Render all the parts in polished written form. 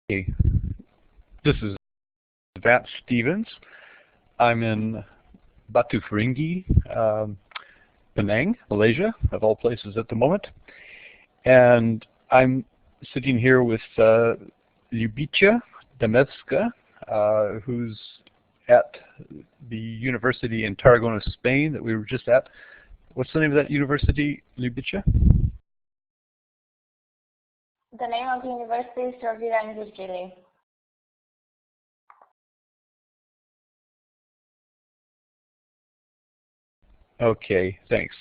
Hey, this is Vance Stevens. I'm in Batu Ferringhi, Penang, Malaysia, of all places at the moment. And I'm sitting here with Ljubica Damesvka, who's at the university in Tarragona, Spain, that we were just at. What's the name of that university, Ljubica? The name of the university is July. Okay, thanks.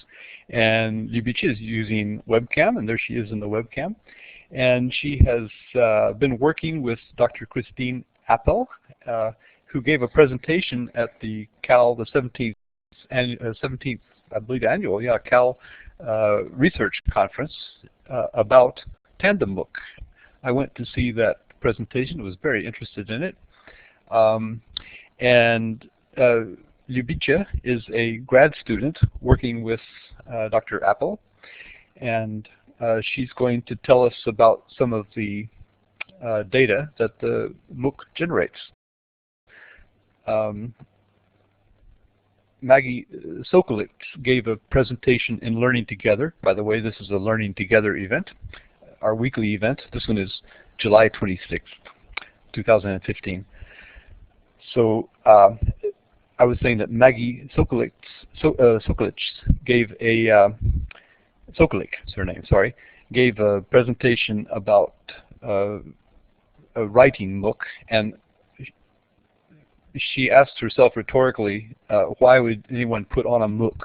And Ljubica is using webcam, and there she is in the webcam. And she has been working with Dr. Christine Appel, who gave a presentation at the CAL, the 17th, I believe, annual, CAL research conference about Tandem MOOC. I went to see that presentation, was very interested in it. Ljubica is a grad student working with Dr. Appel, and she's going to tell us about some of the data that the MOOC generates. Maggie Sokolic gave a presentation in Learning2gether. By the way, this is a Learning2gether event, our weekly event. This one is July 26th, 2015. So I was saying that Maggie Sokolic gave a Sokolic, is her name, sorry, gave a presentation about a writing MOOC, and she asked herself rhetorically, why would anyone put on a MOOC?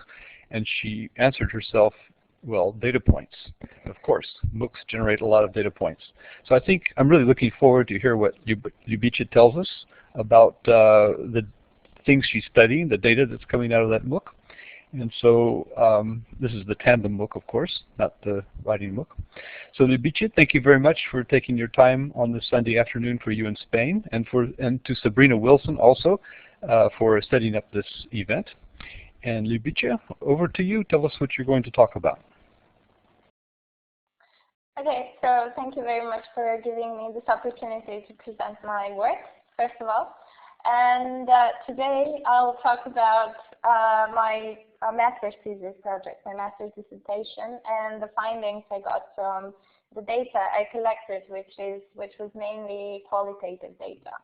And she answered herself, well, data points. Of course, MOOCs generate a lot of data points. So I think I'm really looking forward to hear what Ljubica tells us about the things she's studying, the data that's coming out of that MOOC. And so this is the Tandem MOOC, of course, not the writing MOOC. So Ljubica, thank you very much for taking your time on this Sunday afternoon for you in Spain, and to Sabrina Wilson also for setting up this event. And Ljubica, over to you. Tell us what you're going to talk about. Okay, so thank you very much for giving me this opportunity to present my work, first of all. And today I'll talk about my master's thesis project, my master's dissertation, and the findings I got from the data I collected, which was mainly qualitative data.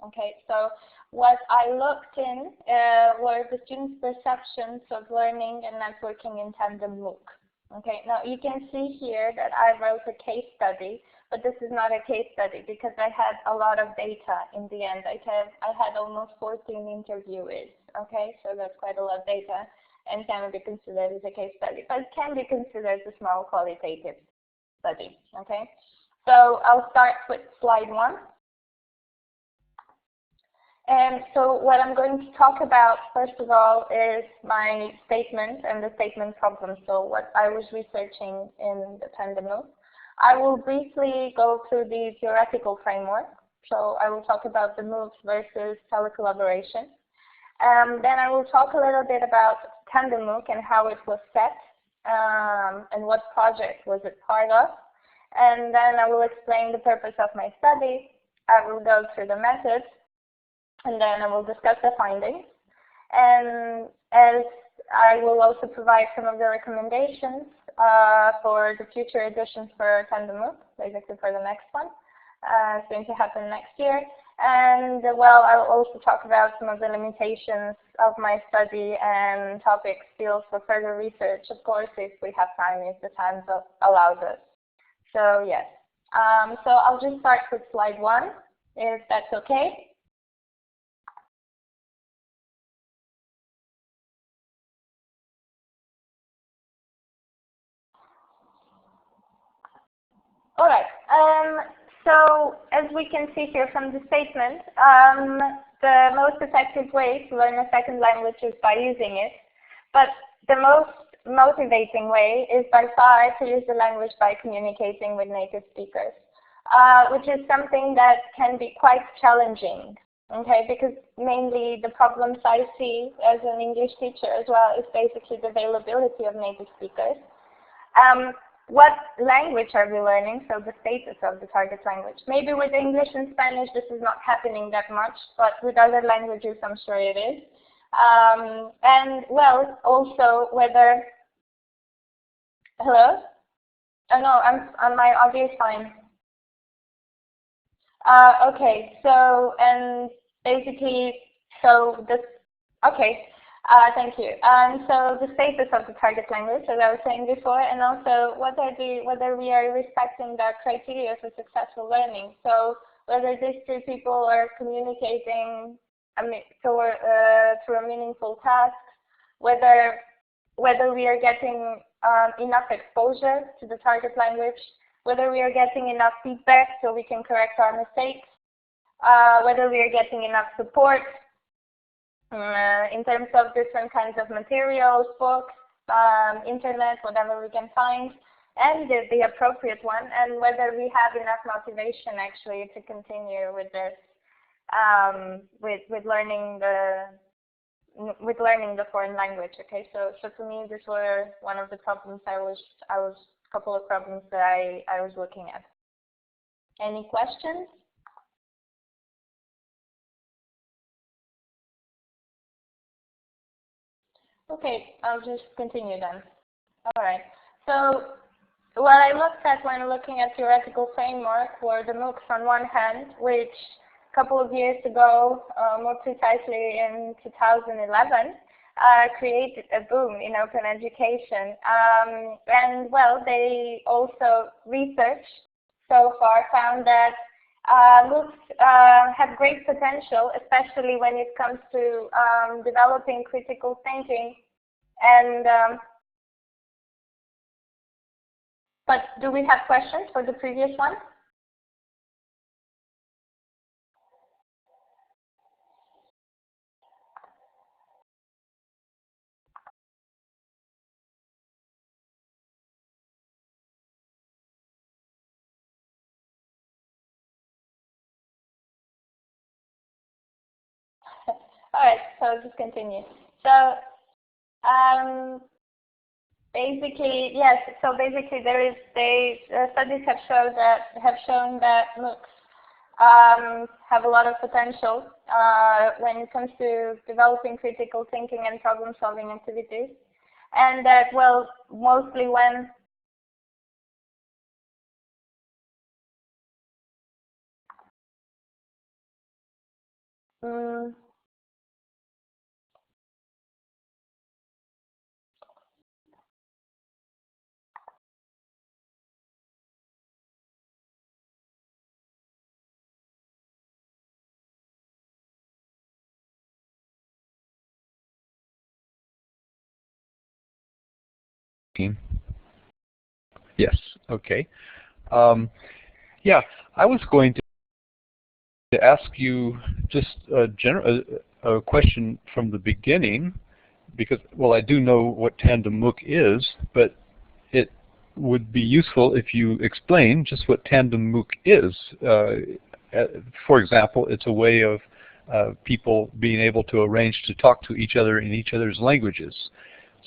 Okay, so what I looked in were the students' perceptions of learning and networking in Tandem MOOC. Okay, now you can see here that I wrote a case study, but this is not a case study because I had a lot of data in the end. I had almost 14 interviewees. Okay, so that's quite a lot of data and can be considered as a case study, but it can be considered a small qualitative study. Okay, so I'll start with slide 1. And so what I'm going to talk about, first of all, is my statement and the statement problem. So what I was researching in the Tandem MOOC. I will briefly go through the theoretical framework. So I will talk about the MOOCs versus telecollaboration. Then I will talk a little bit about Tandem MOOC and how it was set, and what project was it part of. And then I will explain the purpose of my study. I will go through the methods, and then I will discuss the findings. And as I will also provide some of the recommendations for the future editions for Tandem MOOC, basically for the next one. It's going to happen next year. And well, I'll also talk about some of the limitations of my study and topics, fields for further research, of course, if we have time, if the time allows us. So yes. So I'll just start with slide 1, if that's okay. All right. So as we can see here from the statement, the most effective way to learn a second language is by using it. But the most motivating way is by far to use the language by communicating with native speakers, which is something that can be quite challenging. Okay, because mainly the problems I see as an English teacher as well is basically the availability of native speakers. what language are we learning, so the status of the target language. Maybe with English and Spanish this is not happening that much, but with other languages I'm sure it is. And well, also whether, hello? Oh no, on my audio is fine. Okay, so, and basically, so this, okay, thank you. So the status of the target language, as I was saying before, and also whether we are respecting the criteria for successful learning. So whether these two people are communicating through a meaningful task, whether we are getting enough exposure to the target language, whether we are getting enough feedback so we can correct our mistakes, whether we are getting enough support in terms of different kinds of materials, books, internet, whatever we can find, and the appropriate one, and whether we have enough motivation actually to continue with this, with learning the foreign language. Okay, so to me, these were one of the problems couple of problems that I was looking at. Any questions? Okay, I'll just continue then. All right. So what I looked at when looking at theoretical framework were the MOOCs on one hand, which a couple of years ago, more precisely in 2011, created a boom in open education. And well, they also research so far found that MOOCs have great potential, especially when it comes to developing critical thinking. And but do we have questions for the previous one? All right, so I'll just continue. So basically, yes. So basically, studies have shown that MOOCs have a lot of potential when it comes to developing critical thinking and problem-solving activities, and that, well, mostly when Yes, okay. Yeah, I was going to ask you just a question from the beginning, because, well, I do know what Tandem MOOC is, but it would be useful if you explain just what Tandem MOOC is. For example, it's a way of people being able to arrange to talk to each other in each other's languages.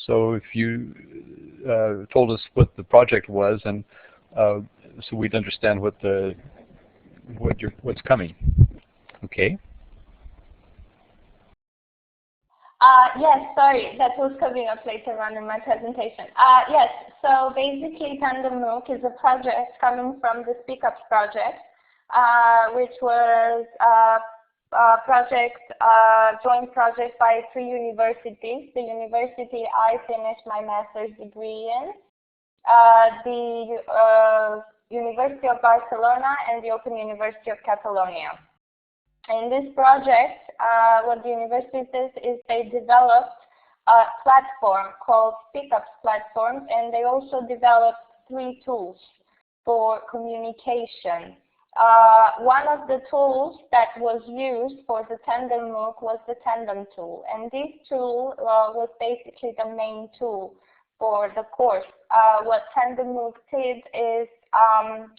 So if you told us what the project was, and so we'd understand what's coming. Okay. Yes, sorry, that was coming up later on in my presentation. Yes, so basically Tandem MOOC is a project coming from the Speak Ups project, which was a joint project by 3 universities. The university I finished my master's degree in, the University of Barcelona, and the Open University of Catalonia. In this project, what the university did is they developed a platform called Speak Ups platform, and they also developed 3 tools for communication. One of the tools that was used for the Tandem MOOC was the Tandem tool, and this tool was basically the main tool for the course. What Tandem MOOC did is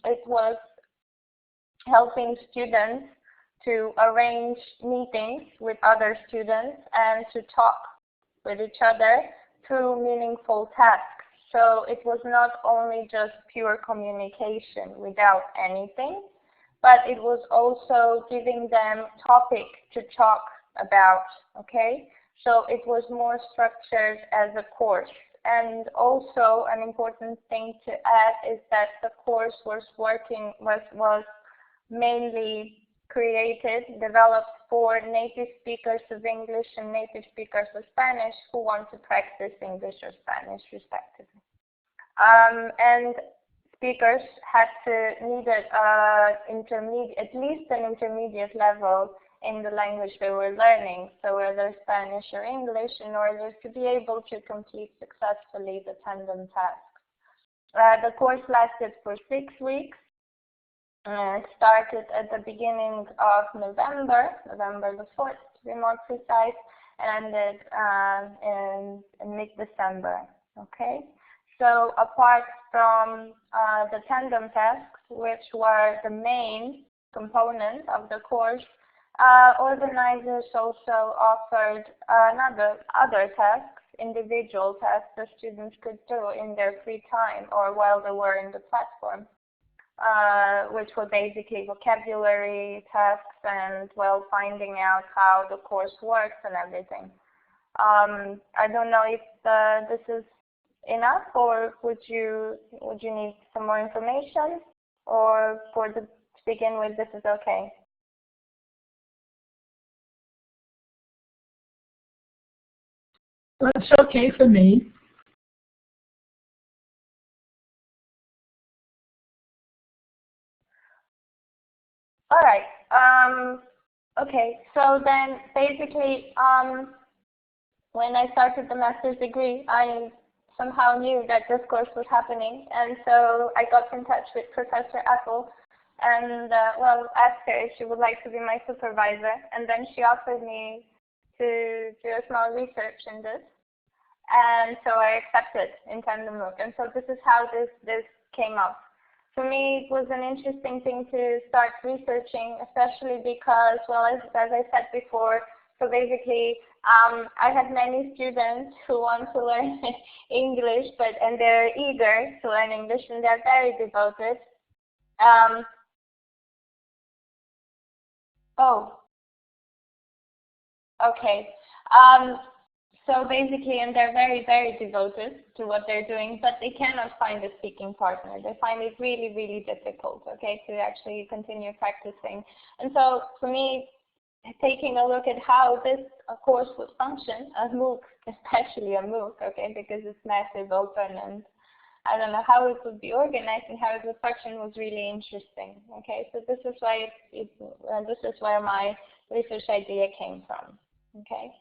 it was helping students to arrange meetings with other students and to talk with each other through meaningful tasks. So it was not only just pure communication without anything, but it was also giving them topic to talk about, okay? So it was more structured as a course. And also an important thing to add is that the course was mainly developed for native speakers of English and native speakers of Spanish who want to practice English or Spanish respectively. And speakers had needed at least an intermediate level in the language they were learning, so whether Spanish or English, in order to be able to complete successfully the tandem tasks. The course lasted for 6 weeks. It started at the beginning of November the 4th to be more precise, and ended in mid-December. Okay. So apart from the tandem tasks, which were the main component of the course, organizers also offered other tasks, individual tasks the students could do in their free time or while they were in the platform, which were basically vocabulary tasks and, well, finding out how the course works and everything. I don't know if this is enough, or would you need some more information, or to begin with, this is okay? That's okay for me. All right. Okay. So then, basically, when I started the master's degree, I somehow knew that this course was happening, and so I got in touch with Professor Apple, and well, asked her if she would like to be my supervisor, and then she offered me to do a small research in this. And so I accepted in Tandem MOOC, and so this is how this came up. For me, it was an interesting thing to start researching, especially because, well, as I said before, so basically, I have many students who want to learn English, and they're eager to learn English, and they're very devoted. Oh, okay. So basically, and they're very, very devoted to what they're doing, but they cannot find a speaking partner. They find it really, really difficult, okay, to actually continue practicing. And so for me, taking a look at how this course would function, a MOOC, especially a MOOC, okay, because it's massive, open, and I don't know how it would be organized and how it would function was really interesting, okay. So this is why this is where my research idea came from, okay.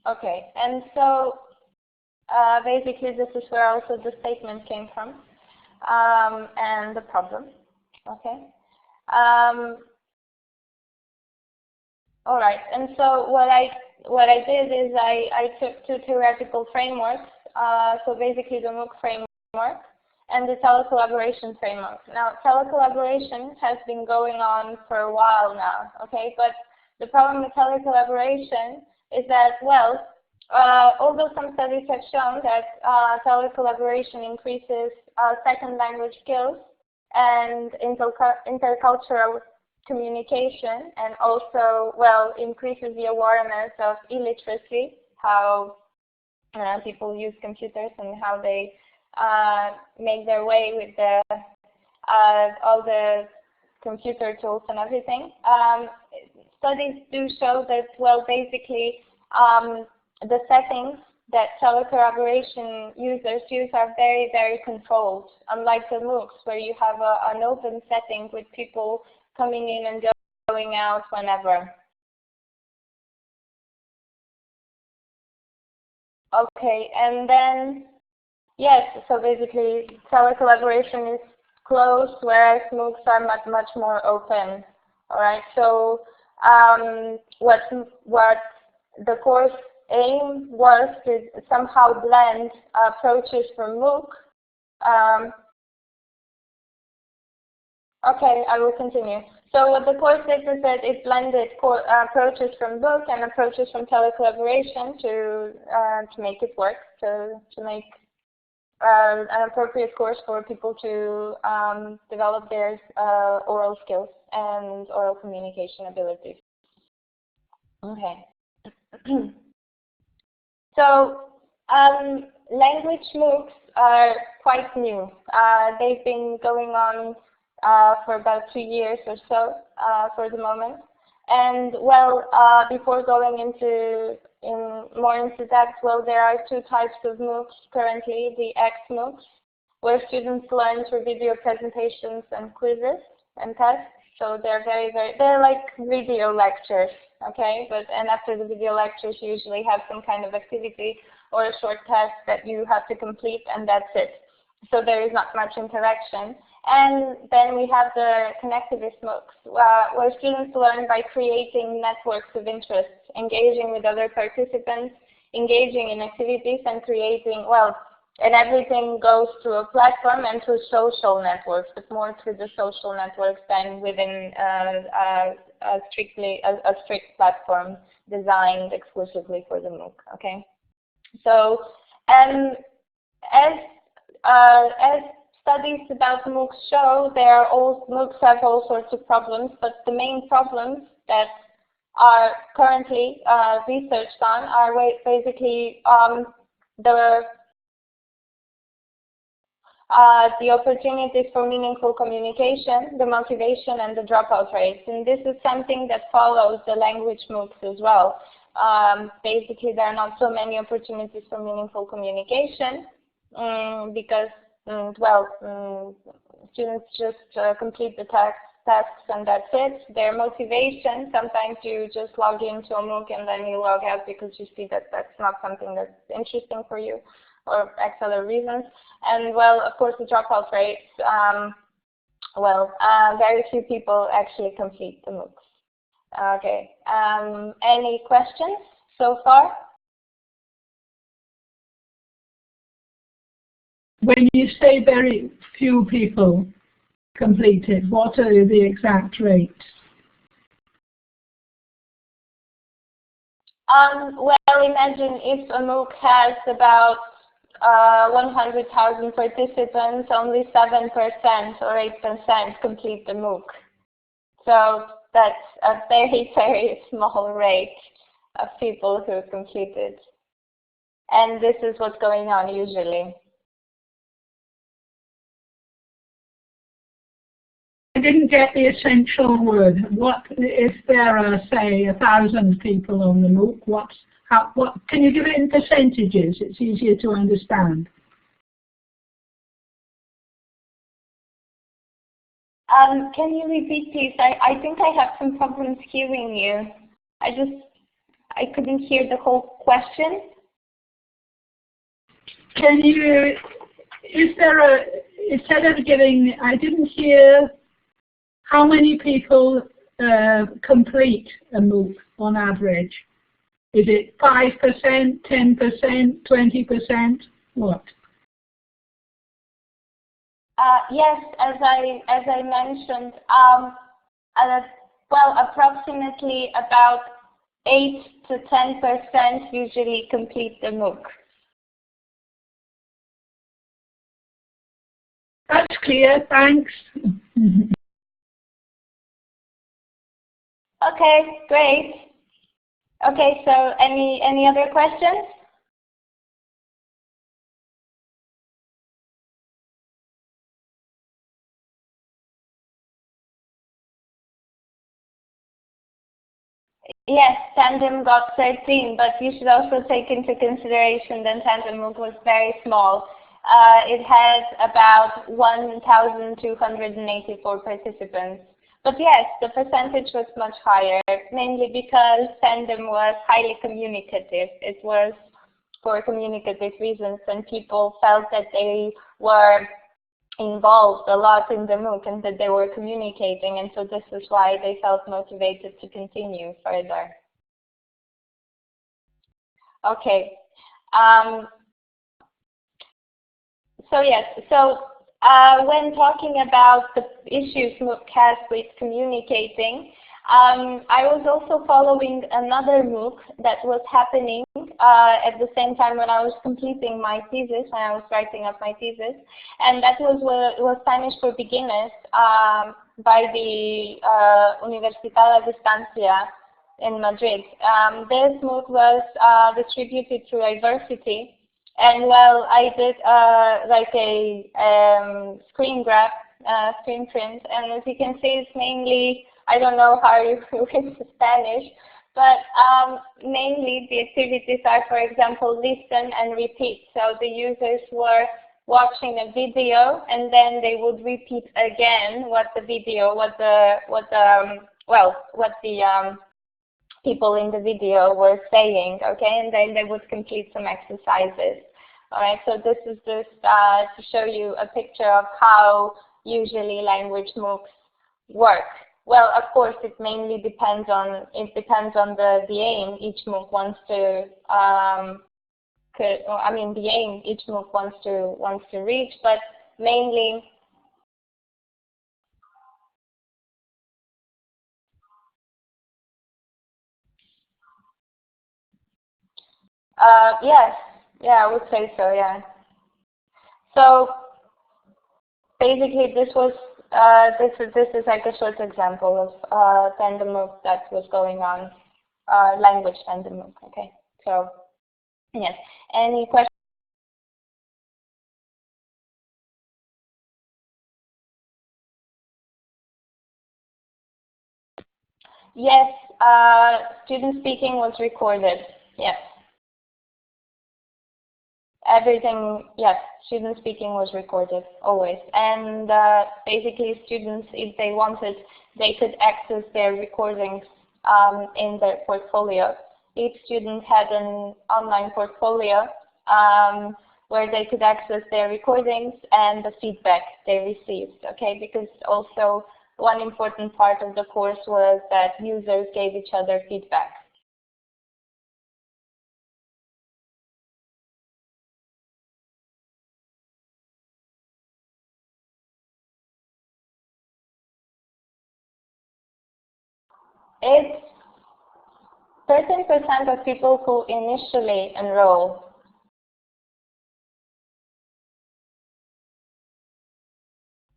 Okay, and so basically this is where also the statement came from, and the problem, okay. All right, and so what I did is I took 2 theoretical frameworks, so basically the MOOC framework and the telecollaboration framework. Now, telecollaboration has been going on for a while now, okay, but the problem with telecollaboration is that, well, although some studies have shown that telecollaboration increases second language skills and intercultural communication, and also, well, increases the awareness of illiteracy, how people use computers and how they make their way with all the computer tools and everything. Studies do show that, well, basically, the settings that telecollaboration users use are very, very controlled, unlike the MOOCs, where you have an open setting with people coming in and going out whenever. Okay, and then, yes, so basically, telecollaboration is closed, whereas MOOCs are much, much more open. All right, so what the course aim was to somehow blend approaches from MOOC. Okay, I will continue. So what the course did is that it blended approaches from book and approaches from telecollaboration to make it work, to make an appropriate course for people to develop their oral skills and oral communication abilities. Okay. So language MOOCs are quite new. They've been going on for about 2 years or so for the moment. And well, before going more into that, well, there are 2 types of MOOCs currently: the X MOOCs, where students learn through video presentations and quizzes and tests. So they're they're like video lectures, okay? And after the video lectures, you usually have some kind of activity or a short test that you have to complete, and that's it. So there is not much interaction. And then we have the connectivist MOOCs, where students learn by creating networks of interest, engaging with other participants, engaging in activities, and creating, well, and everything goes through a platform and through social networks, but more through the social networks than within a strict platform designed exclusively for the MOOC. Okay, so as studies about MOOCs show, MOOCs have all sorts of problems, but the main problems that are currently researched on are basically the opportunities for meaningful communication, the motivation, and the dropout rates. And this is something that follows the language MOOCs as well. Basically, there are not so many opportunities for meaningful communication because, students just complete the tasks and that's it. Their motivation, sometimes you just log into a MOOC and then you log out because you see that that's not something that's interesting for you, or X other reasons. And well, of course, the dropout rates, very few people actually complete the MOOCs. Okay, any questions so far? When you say very few people completed, what are the exact rates? Well, imagine if a MOOC has about 100,000 participants, only 7% or 8% complete the MOOC. So that's a very, very small rate of people who completed. And this is what's going on usually. I didn't get the essential word. What if there are, say, 1,000 people on the MOOC? What can you give it in percentages? It's easier to understand. Can you repeat, please? I think I have some problems hearing you. I couldn't hear the whole question. Can you? Is there instead of giving? I didn't hear. How many people complete a MOOC on average? Is it 5%, 10%, 20%? What? Yes, as I mentioned, approximately about 8 to 10% usually complete the MOOC. That's clear. Thanks. Okay, great. Okay, so any other questions? Yes, Tandem got 13, but you should also take into consideration that Tandem MOOC was very small. It had about 1,284 participants. But yes, the percentage was much higher, mainly because Tandem was highly communicative. It was for communicative reasons, and people felt that they were involved a lot in the MOOC and that they were communicating, and so this is why they felt motivated to continue further. Okay. So yes, so when talking about the issues MOOC has with communicating, I was also following another MOOC that was happening at the same time when I was completing my thesis, when I was writing up my thesis, and that was Spanish for Beginners by the Universidad de Distancia in Madrid. This MOOC was distributed through Iversity, and well, I did like a screen grab, screen print, and as you can see, it's mainly, I don't know how you read Spanish, but mainly the activities are, for example, listen and repeat. So the users were watching a video, and then they would repeat again what the video, what the people in the video were saying, okay, and then they would complete some exercises. All right, so this is just to show you a picture of how usually language MOOCs work. Well, of course, it mainly depends on the aim each MOOC wants to the aim each MOOC wants to reach, but mainly yes, yeah, I would say so, yeah. So basically, this was this is like a short example of Tandem MOOC that was going on, language Tandem MOOC. Okay, so yes, any questions? Yes, student speaking was recorded. Yes. Everything, yes, student speaking was recorded, always. And basically students, if they wanted, they could access their recordings in their portfolio. Each student had an online portfolio where they could access their recordings and the feedback they received, okay? Because also one important part of the course was that users gave each other feedback. It's 13% of people who initially enroll.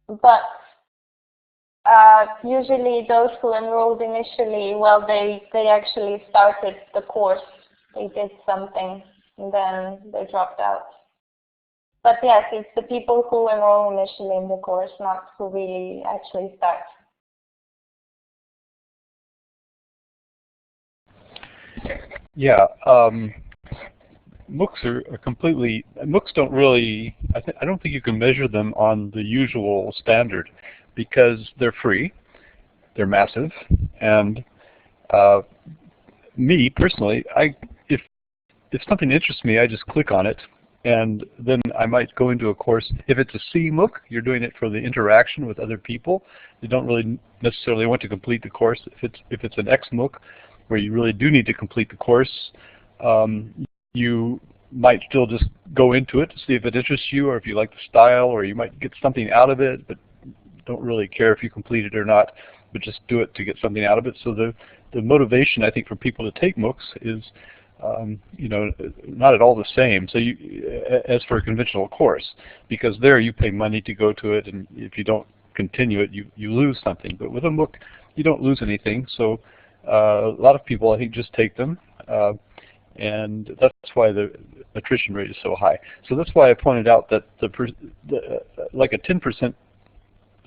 But usually those who enrolled initially, well, they actually started the course. They did something, and then they dropped out. But yes, it's the people who enroll initially in the course, not who really actually start. Yeah, MOOCs are completely, MOOCs don't really, I don't think you can measure them on the usual standard because they're free, they're massive, and me personally, if something interests me, I just click on it, and then I might go into a course. If it's a C MOOC, you're doing it for the interaction with other people. You don't really necessarily want to complete the course. If it's an X MOOC, where you really do need to complete the course, you might still just go into it to see if it interests you or if you like the style, or you might get something out of it, but don't really care if you complete it or not, but just do it to get something out of it. So the motivation, I think, for people to take MOOCs is you know, not at all the same. So as for a conventional course, because there you pay money to go to it, and if you don't continue it, you lose something. But with a MOOC, you don't lose anything. So a lot of people, I think, just take them, and that's why the attrition rate is so high. So that's why I pointed out that like a 10%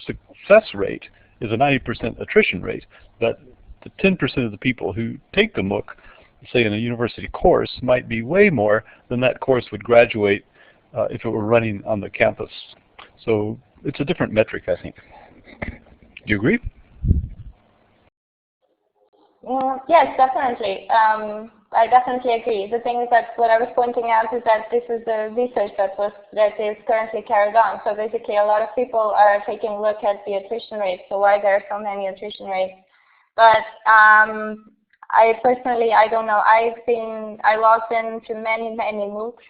success rate is a 90% attrition rate. But the 10% of the people who take the MOOC, say in a university course, might be way more than that course would graduate if it were running on the campus. So it's a different metric, I think. Do you agree? Yes, definitely. I definitely agree. The thing is that what I was pointing out is that this is the research that is currently carried on. So basically, a lot of people are taking a look at the attrition rate. So why there are so many attrition rates? But I personally, I don't know. I logged into many MOOCs,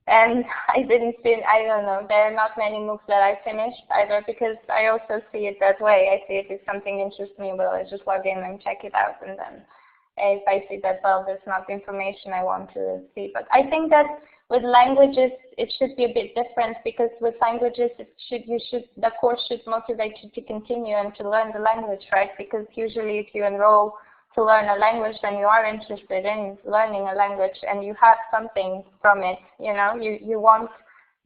And I don't know, there are not many MOOCs that I finished either, because I also see it that way. I see if something interests me, well, I just log in and check it out, and then if I see that, well, that's not the information I want to see. But I think that with languages, it should be a bit different, because with languages, the course should motivate you to continue and to learn the language, right? Because usually if you enroll to learn a language, then you are interested in learning a language and you have something from it. You know, you want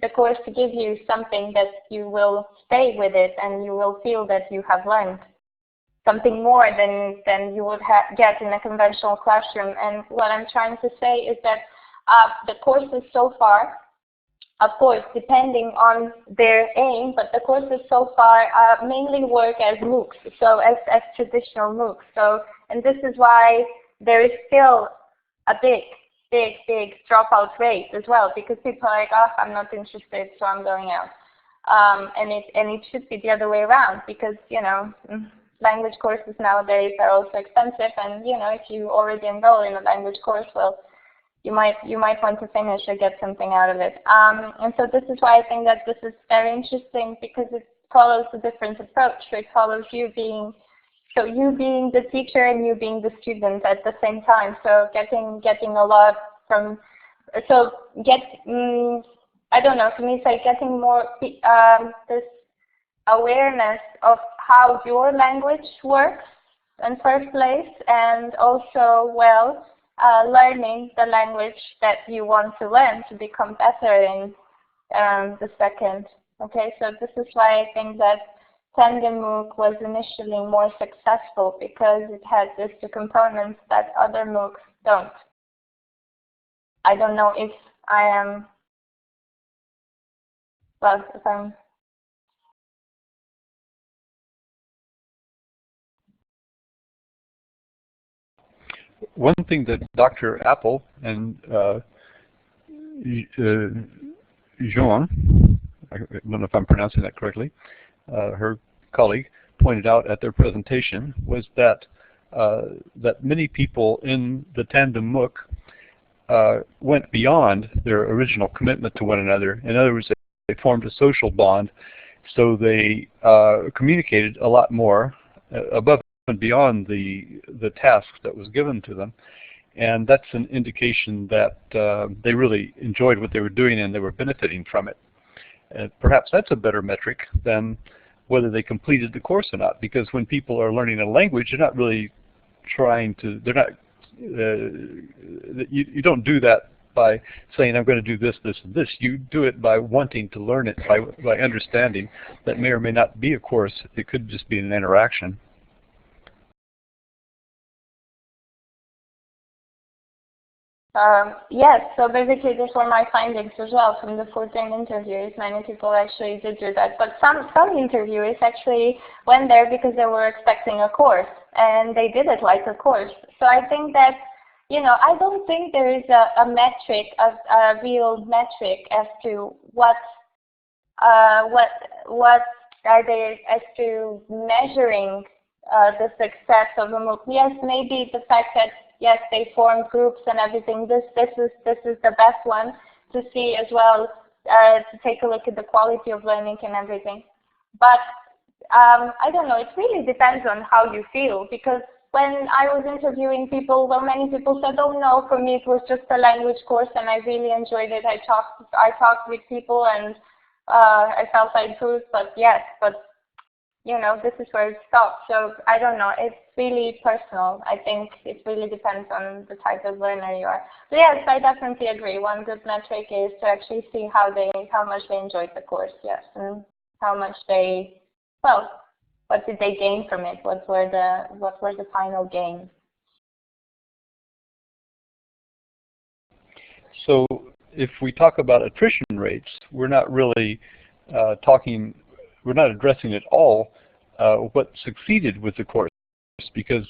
the course to give you something that you will stay with it and you will feel that you have learned something more than you would get in a conventional classroom. And what I'm trying to say is that the courses so far, of course, depending on their aim, but the courses so far mainly work as MOOCs, so as traditional MOOCs. So, and this is why there is still a big dropout rate as well, because people are like, oh, I'm not interested, so I'm going out. And it should be the other way around, because, you know, language courses nowadays are also expensive, and, you know, if you already enroll in a language course, well, you might want to finish or get something out of it. And so this is why I think that this is very interesting, because it follows a different approach. So it follows you being the teacher and you being the student at the same time. So getting a lot from, I don't know, for me it's like getting more this awareness of how your language works in first place, and also, well, learning the language that you want to learn to become better in the second. Okay, so this is why I think that Tandem MOOC was initially more successful, because it had these two components that other MOOCs don't. I don't know if I am, well, if I'm One thing that Dr. Apple and Jean, I don't know if I'm pronouncing that correctly, her colleague, pointed out at their presentation was that that many people in the Tandem MOOC went beyond their original commitment to one another. In other words, they formed a social bond, so they communicated a lot more above and beyond the task that was given to them, and that's an indication that they really enjoyed what they were doing and they were benefiting from it. Perhaps that's a better metric than whether they completed the course or not, because when people are learning a language, they're not really trying to, they're not, you don't do that by saying, I'm going to do this, this, and this. You do it by wanting to learn it, by understanding. That may or may not be a course. It could just be an interaction. Yes, so basically these were my findings as well from the 14 interviews. Many people actually did do that, but some interviewers actually went there because they were expecting a course, and they did it like a course. So I think that, you know, I don't think there is a metric, a real metric as to what are they as to measuring the success of a MOOC. Yes, maybe the fact that yes, they form groups and everything. This is the best one to see as well, to take a look at the quality of learning and everything. But I don't know, it really depends on how you feel, because when I was interviewing people, well, many people said, oh no, for me it was just a language course and I really enjoyed it. I talked with people and I felt I improved, but yes, but you know, this is where it stops. So I don't know, it's really personal. I think it really depends on the type of learner you are. So yes, I definitely agree. One good metric is to actually see how much they enjoyed the course, yes, and how much they, well, what did they gain from it? What were the final gains? So if we talk about attrition rates, we're not really we're not addressing at all what succeeded with the course, because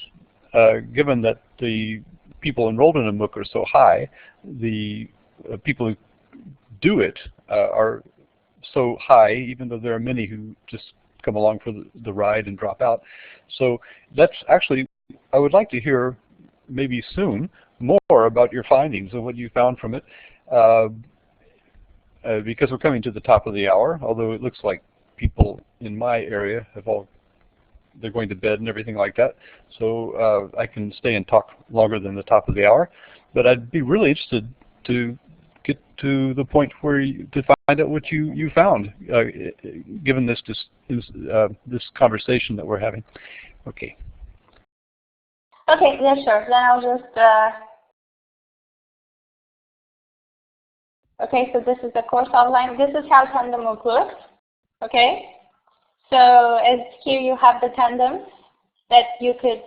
given that the people enrolled in a MOOC are so high, the people who do it are so high, even though there are many who just come along for the ride and drop out. So that's actually, I would like to hear maybe soon more about your findings and what you found from it. because we're coming to the top of the hour, although it looks like people in my area have they're going to bed and everything like that, so I can stay and talk longer than the top of the hour. But I'd be really interested to get to the point where to find out what you found, given this conversation that we're having. Okay. Okay, yeah, sure. Then I'll just. Okay, so this is the course outline. This is how Tandem MOOC looks. Okay. So as here you have the tandems that you could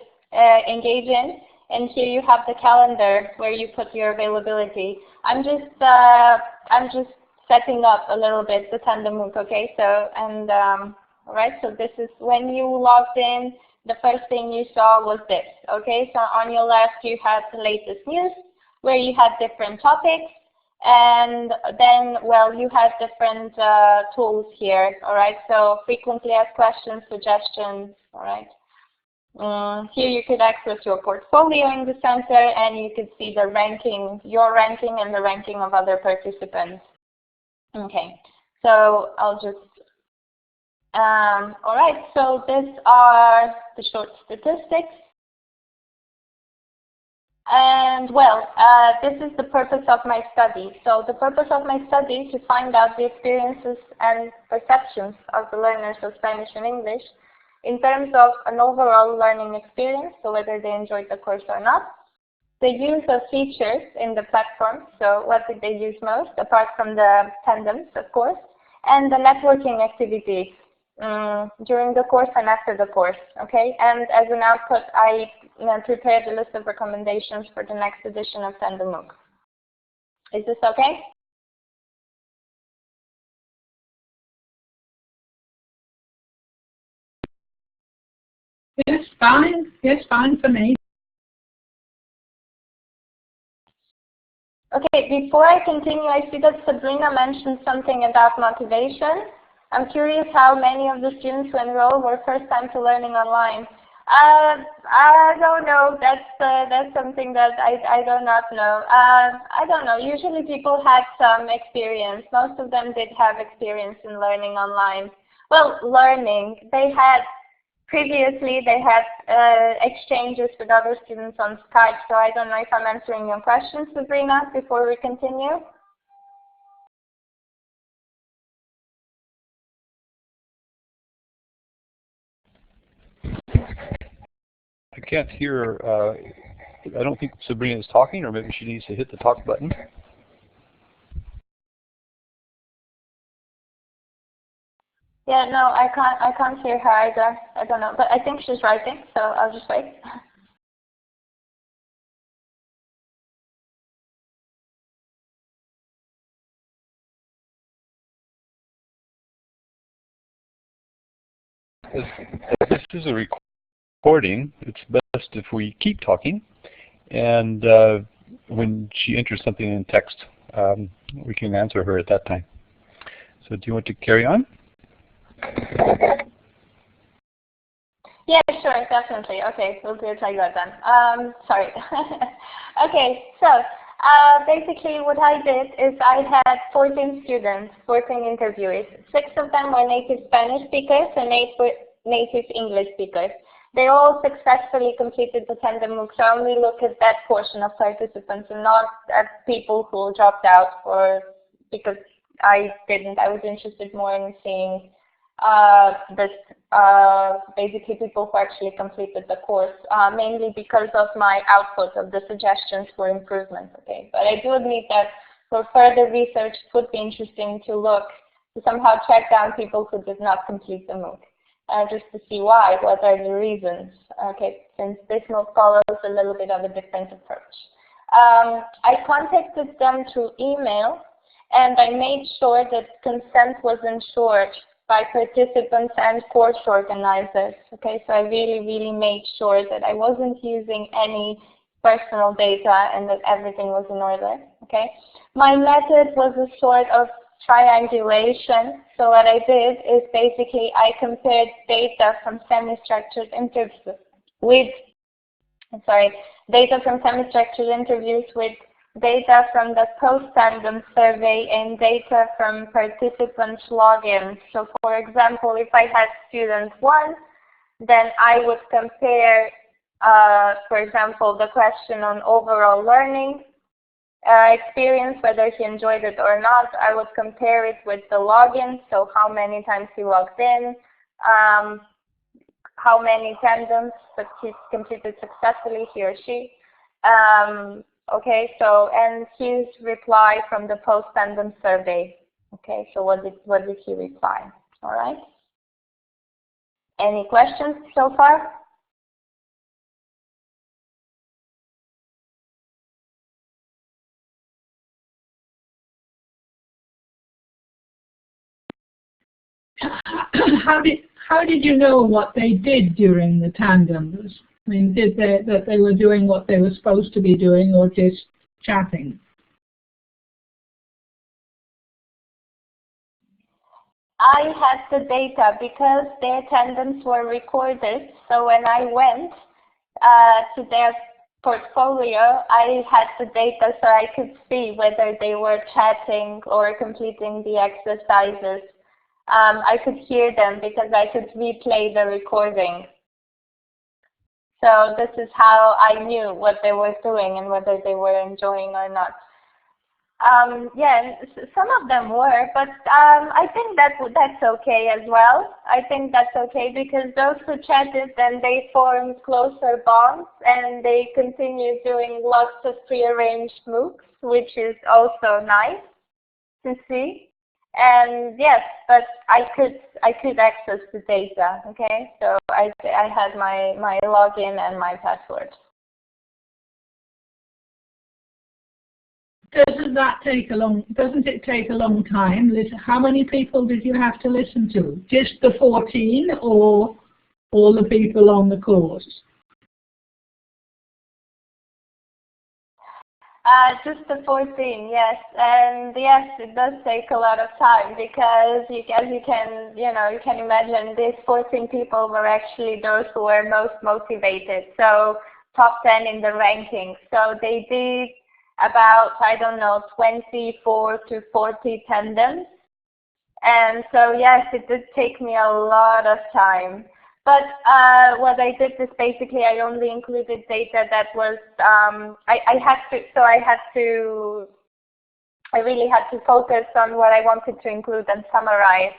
engage in, and here you have the calendar where you put your availability. I'm just setting up a little bit the Tandem MOOC. Okay. So all right. So this is when you logged in. The first thing you saw was this. Okay. So on your left you had the latest news where you had different topics. And then, well, you have different tools here, all right? So frequently asked questions, suggestions, all right? Here you could access your portfolio in the center, and you could see the ranking, your ranking, and the ranking of other participants. Okay, so I'll just, all right, so these are the short statistics. And well, this is the purpose of my study. So the purpose of my study is to find out the experiences and perceptions of the learners of Spanish and English in terms of an overall learning experience, so whether they enjoyed the course or not, the use of features in the platform, so what did they use most, apart from the tandems, of course, and the networking activities during the course and after the course, okay? And as an output, I prepared a list of recommendations for the next edition of Tandem MOOC. Is this okay? Yes, fine. Yes, fine for me. Okay, before I continue, I see that Sabrina mentioned something about motivation. I'm curious how many of the students who enroll were first time to learning online. I don't know. That's something that I do not know. I don't know. Usually people had some experience. Most of them did have experience in learning online. Well, learning. Previously they had exchanges with other students on Skype, so I don't know if I'm answering your question, Sabrina, before we continue. I can't hear, I don't think Sabrina is talking, or maybe she needs to hit the talk button. Yeah, no, I can't hear her either. I don't know, but I think she's writing, so I'll just wait. As this is a recording, it's best if we keep talking, and when she enters something in text, we can answer her at that time. So do you want to carry on? Yeah, sure, definitely. Okay, we'll do it like that then. Sorry. Okay, so basically what I did is I had 14 students, 14 interviewees. 6 of them were native Spanish speakers and 8 were native English speakers. They all successfully completed the Tandem MOOC, so I only look at that portion of participants and not at people who dropped out because I didn't. I was interested more in seeing basically people who actually completed the course, mainly because of my output of the suggestions for improvement. Okay, but I do admit that for further research, it would be interesting to somehow track down people who did not complete the MOOC. Just to see why, what are the reasons, okay, since this MOOC follows a little bit of a different approach. I contacted them through email, and I made sure that consent was ensured by participants and course organizers, okay, so I really made sure that I wasn't using any personal data and that everything was in order, okay. My method was a sort of triangulation. So what I did is basically I compared data from semi-structured interviews with data from the post-tandem survey and data from participants' logins. So for example, if I had student 1, then I would compare, for example, the question on overall learning experience, whether he enjoyed it or not. I would compare it with the login, so how many times he logged in, how many tandems that he's completed successfully, he or she. Okay, so, and his reply from the post-tandem survey. Okay, so what did he reply? All right. Any questions so far? How did you know what they did during the tandems? I mean, that they were doing what they were supposed to be doing, or just chatting? I had the data because their tandems were recorded. So when I went to their portfolio, I had the data so I could see whether they were chatting or completing the exercises. I could hear them because I could replay the recording. So this is how I knew what they were doing and whether they were enjoying or not. Yeah, some of them were, but I think that's okay as well. I think that's okay because those who chatted, then they formed closer bonds and they continued doing lots of prearranged MOOCs, which is also nice to see. And yes, but I could access the data. Okay, so I had my login and my password. Doesn't it take a long time? How many people did you have to listen to? Just the 14 or all the people on the course? Just the 14, yes, and yes, it does take a lot of time because as you can imagine, these 14 people were actually those who were most motivated. So top 10 in the ranking. So they did about, I don't know, 24 to 40 tandems. And so yes, it did take me a lot of time. But what I did is basically I only included data that was, I really had to focus on what I wanted to include and summarize.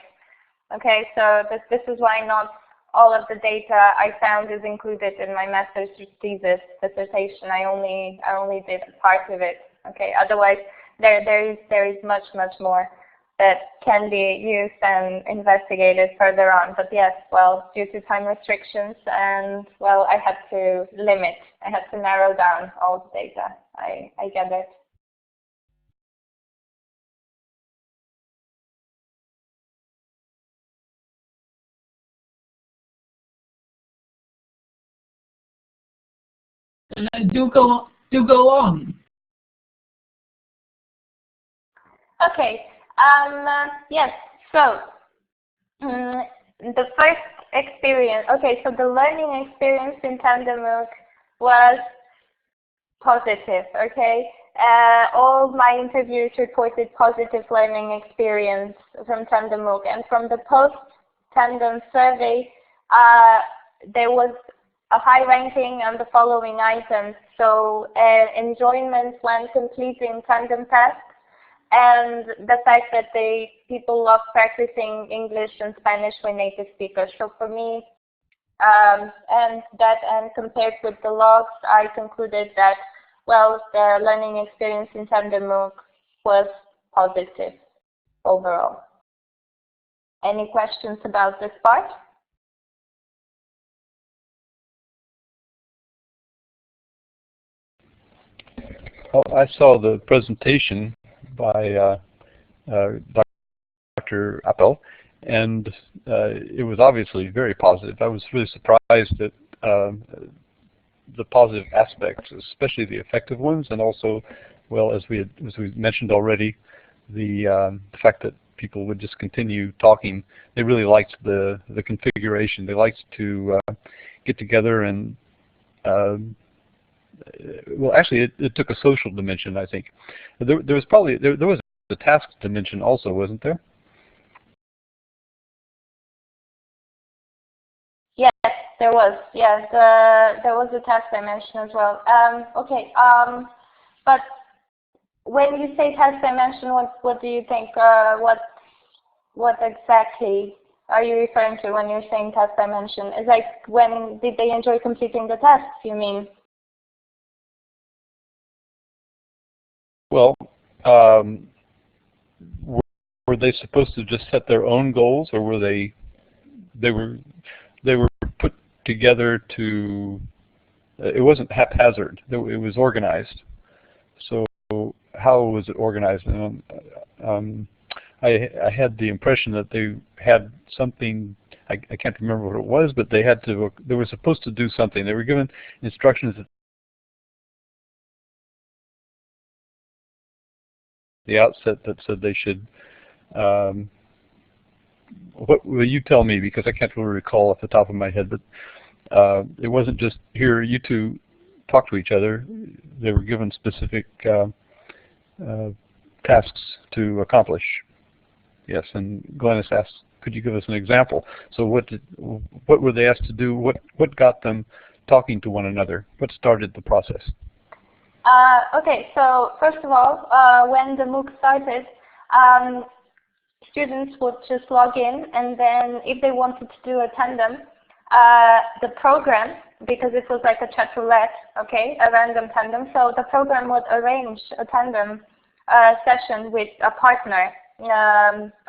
Okay, so this is why not all of the data I found is included in my master's thesis dissertation. I only did a part of it. Okay, otherwise there is much more that can be used and investigated further on. But yes, well, due to time restrictions and, well, I had to narrow down all the data I gathered. Do go on. Okay. Yes. So the first experience. Okay. So the learning experience in Tandem MOOC was positive. Okay. All my interviews reported positive learning experience from Tandem MOOC, and from the post-Tandem survey, there was a high ranking on the following items. So enjoyment when completing tandem tasks, and the fact that people love practicing English and Spanish with native speakers. So for me, and compared with the logs, I concluded that, well, the learning experience in Tandem MOOC was positive overall. Any questions about this part? Well, I saw the presentation by Dr. Appel, and it was obviously very positive. I was really surprised at the positive aspects, especially the effective ones, and also, well, as we mentioned already, the fact that people would just continue talking. They really liked the configuration. They liked to get together and well, actually, it took a social dimension, I think. There was probably there was a task dimension also, wasn't there? Yes, there was. Yes, there was a task dimension as well. Okay, but when you say task dimension, what do you think? What exactly are you referring to when you're saying task dimension? Is like when did they enjoy completing the tasks? You mean? Well, were they supposed to just set their own goals, or were they were put together to? It wasn't haphazard. It was organized. So how was it organized? I had the impression that they had something. I can't remember what it was, but they had to. They were supposed to do something. They were given instructions at the outset that said they should. What will you tell me? Because I can't really recall off the top of my head. But it wasn't just here. You two talk to each other. They were given specific tasks to accomplish. Yes, and Glennis asked, could you give us an example? So what were they asked to do? What got them talking to one another? What started the process? Okay, so first of all, when the MOOC started, students would just log in, and then if they wanted to do a tandem, the program, because it was like a chat roulette, okay, a random tandem, so the program would arrange a tandem session with a partner,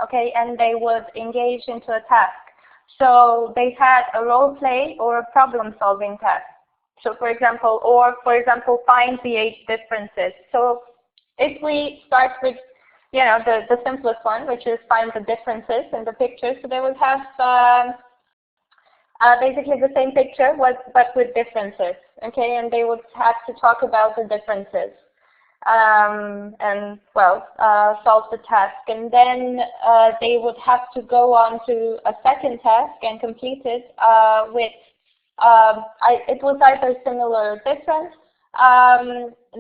okay, and they would engage into a task. So they had a role play or a problem solving task. So for example, find the 8 differences. So if we start with, you know, the simplest one, which is find the differences in the picture, so they would have basically the same picture, but with differences, okay, and they would have to talk about the differences. And well, solve the task, and then they would have to go on to a second task and complete it with it was either similar or different.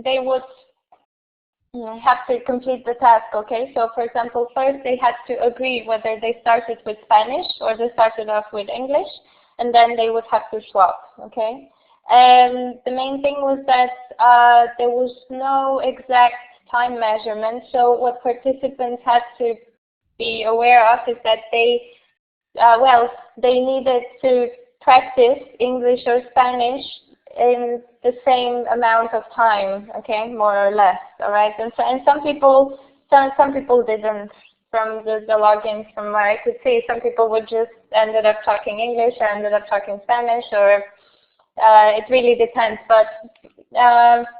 They would have to complete the task, okay? So for example, first they had to agree whether they started with Spanish or they started off with English, and then they would have to swap, okay? And the main thing was that there was no exact time measurement, so what participants had to be aware of is that they needed to practice English or Spanish in the same amount of time, okay, more or less, all right? And some people didn't. From the logins, from what I could see, some people would just ended up talking English or ended up talking Spanish, or it really depends. But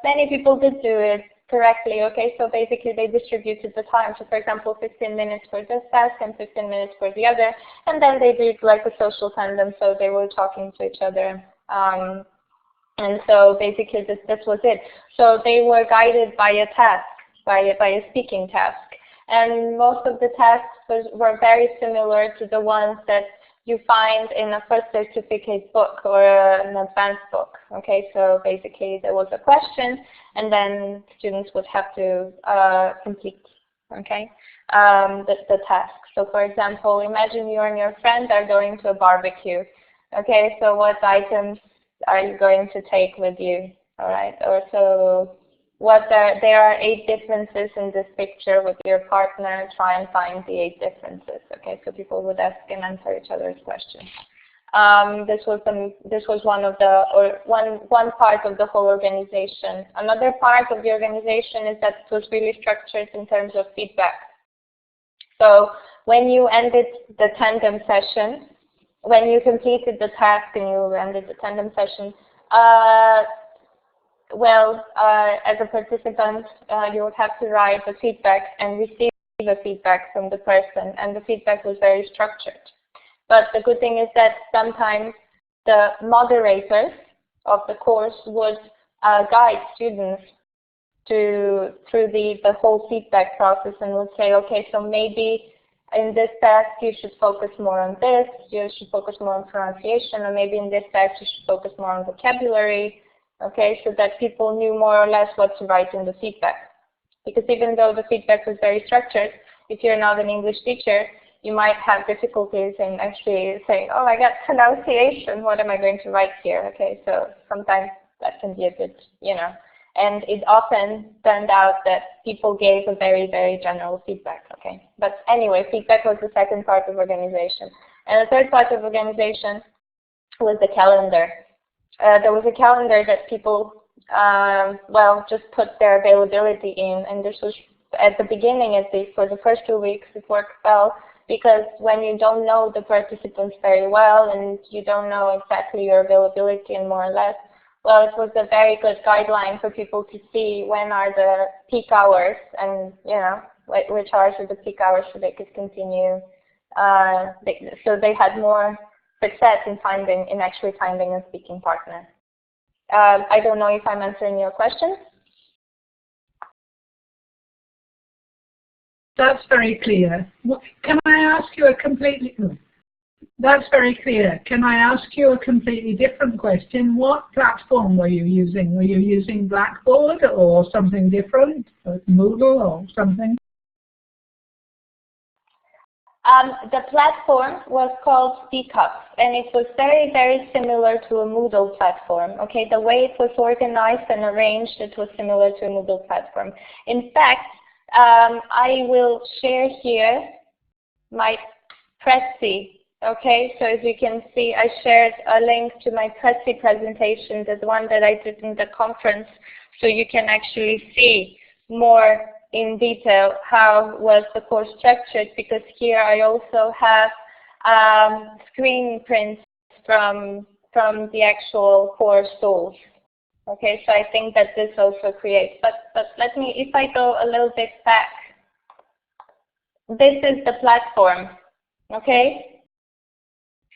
many people did do it correctly, okay? So basically they distributed the time. So for example, 15 minutes for this task and 15 minutes for the other. And then they did like a social tandem, so they were talking to each other. And so basically this was it. So they were guided by a task, by a speaking task. And most of the tasks were very similar to the ones that you find in a first certificate book or an advanced book. Okay, so basically there was a question, and then students would have to complete, okay, the task. So for example, imagine you and your friend are going to a barbecue. Okay, so what items are you going to take with you? All right, or so there are 8 differences in this picture with your partner. Try and find the 8 differences. Okay, so people would ask and answer each other's questions. This was one part of the whole organization. Another part of the organization is that it was really structured in terms of feedback. So when you ended the tandem session, when you completed the task and you ended the tandem session, as a participant, you would have to write the feedback and receive the feedback from the person, and the feedback was very structured. But the good thing is that sometimes the moderators of the course would guide students through the whole feedback process, and would say, okay, so maybe in this task you should focus more on this, you should focus more on pronunciation, or maybe in this task you should focus more on vocabulary. okay, so that people knew more or less what to write in the feedback. Because even though the feedback was very structured, if you're not an English teacher, you might have difficulties in actually saying, oh, I got pronunciation, what am I going to write here? Okay, so sometimes that can be a bit, you know. And it often turned out that people gave a very, very general feedback, okay? But anyway, feedback was the second part of organization. And the third part of organization was the calendar. There was a calendar that people, well, just put their availability in, and this was, at the beginning at least, for the first 2 weeks, it worked well, because when you don't know the participants very well, and you don't know exactly your availability and more or less, well, it was a very good guideline for people to see when are the peak hours, and, you know, which hours are the peak hours so they could continue, so they had more success in actually finding a speaking partner. I don't know if I'm answering your question. That's very clear. Can I ask you a completely... That's very clear. Can I ask you a completely different question? What platform were you using? Were you using Blackboard or something different, like Moodle or something? The platform was called SpeakUp, and it was very, very similar to a Moodle platform. Okay, the way it was organized and arranged, it was similar to a Moodle platform. In fact, I will share here my Prezi. Okay, so as you can see, I shared a link to my Prezi presentation, the one that I did in the conference, so you can actually see more in detail how was the course structured, because here I also have screen prints from the actual course tools. Okay, so I think that this also creates, but let me, if I go a little bit back, this is the platform, okay?